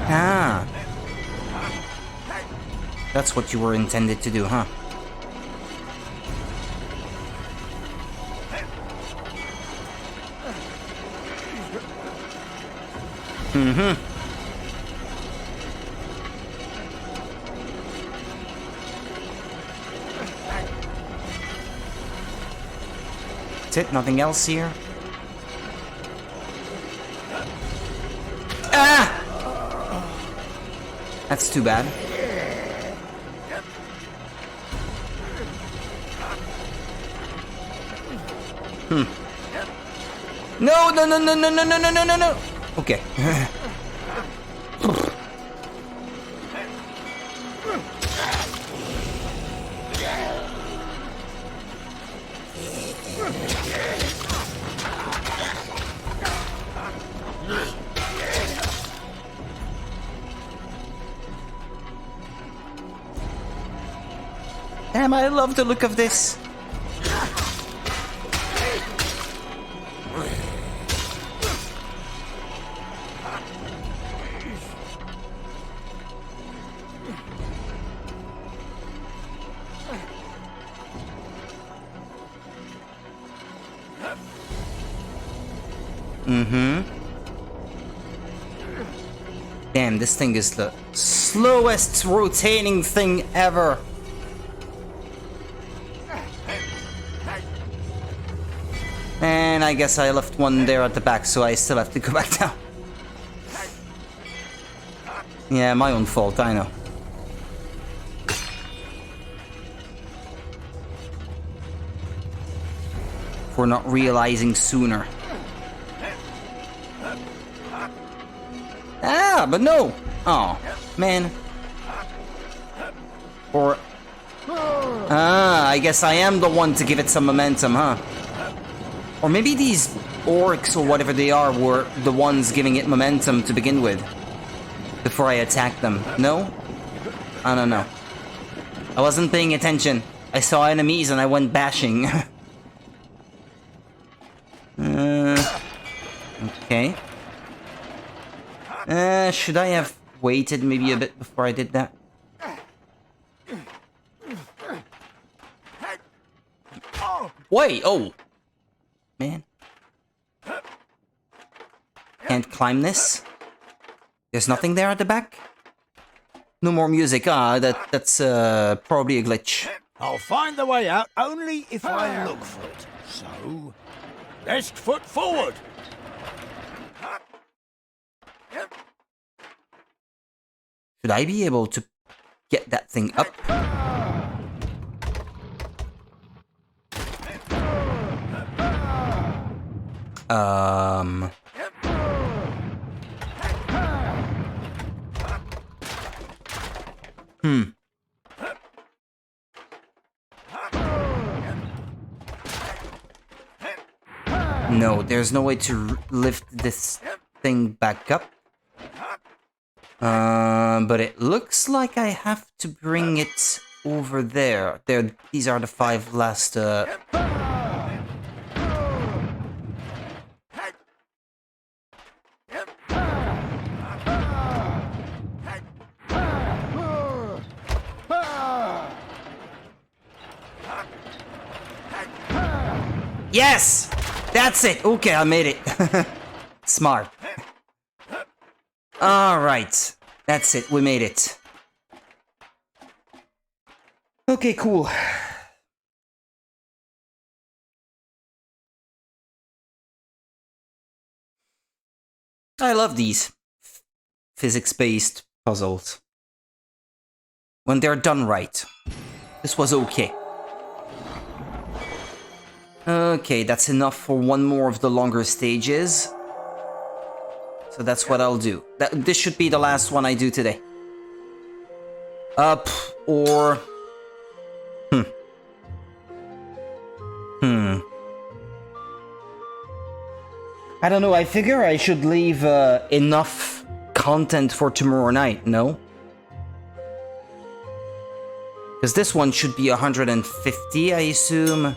Ah. That's what you were intended to do, huh? Mm-hmm. That's it, nothing else here. Ah! That's too bad. No, no, no, no, no, no, no, no, no, no, no. Okay. Damn, I love the look of this. Damn, this thing is the slowest rotating thing ever. And I guess I left one there at the back, so I still have to go back down. Yeah, my own fault, I know. For not realizing sooner. Ah, but no! Oh, man. Or... Ah, I guess I am the one to give it some momentum, huh? Or maybe these orcs or whatever they are were the ones giving it momentum to begin with. Before I attacked them. No? I don't know. I wasn't paying attention. I saw enemies and I went bashing. Okay. Should I have waited maybe a bit before I did that? Wait, oh! Man. Can't climb this? There's nothing there at the back? No more music. Ah, that's probably a glitch. I'll find the way out only if I look for it. So, best foot forward. Should I be able to get that thing up? No, there's no way to lift this thing back up. But it looks like I have to bring it over there. These are the 5 last. Yes! That's it! Okay, I made it. Smart. Alright. That's it, we made it. Okay, cool. I love these physics-based puzzles. When they're done right. This was okay. Okay, that's enough for one more of the longer stages. So that's what I'll do. This should be the last one I do today. Up or... I don't know, I figure I should leave enough content for tomorrow night, no? Because this one should be 150, I assume.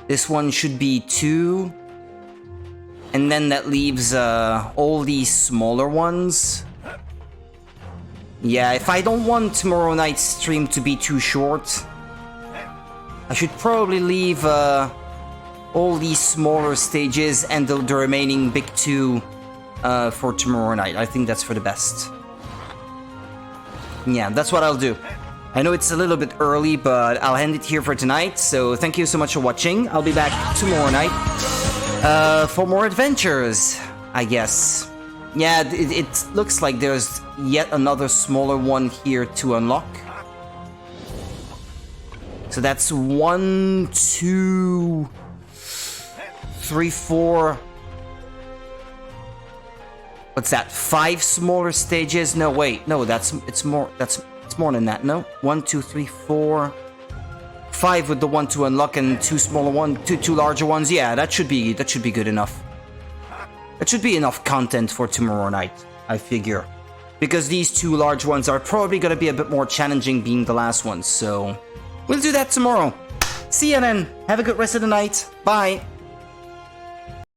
This one should be 2. And then that leaves all these smaller ones. Yeah, if I don't want tomorrow night's stream to be too short, I should probably leave all these smaller stages and the remaining big 2 for tomorrow night. I think that's for the best. Yeah, that's what I'll do. I know it's a little bit early, but I'll end it here for tonight. So thank you so much for watching. I'll be back tomorrow night for more adventures, I guess. Yeah, it looks like there's yet another smaller one here to unlock. So that's 1, 2, 3, 4. What's that? 5 smaller stages? No, wait. No, it's more than that. No, 1, 2, 3, 4, 5 with the 1 to unlock and 2 smaller ones, two larger ones. Yeah, that should be good enough. That should be enough content for tomorrow night, I figure. Because these 2 large ones are probably gonna be a bit more challenging being the last ones, so we'll do that tomorrow. See ya then. Have a good rest of the night. Bye.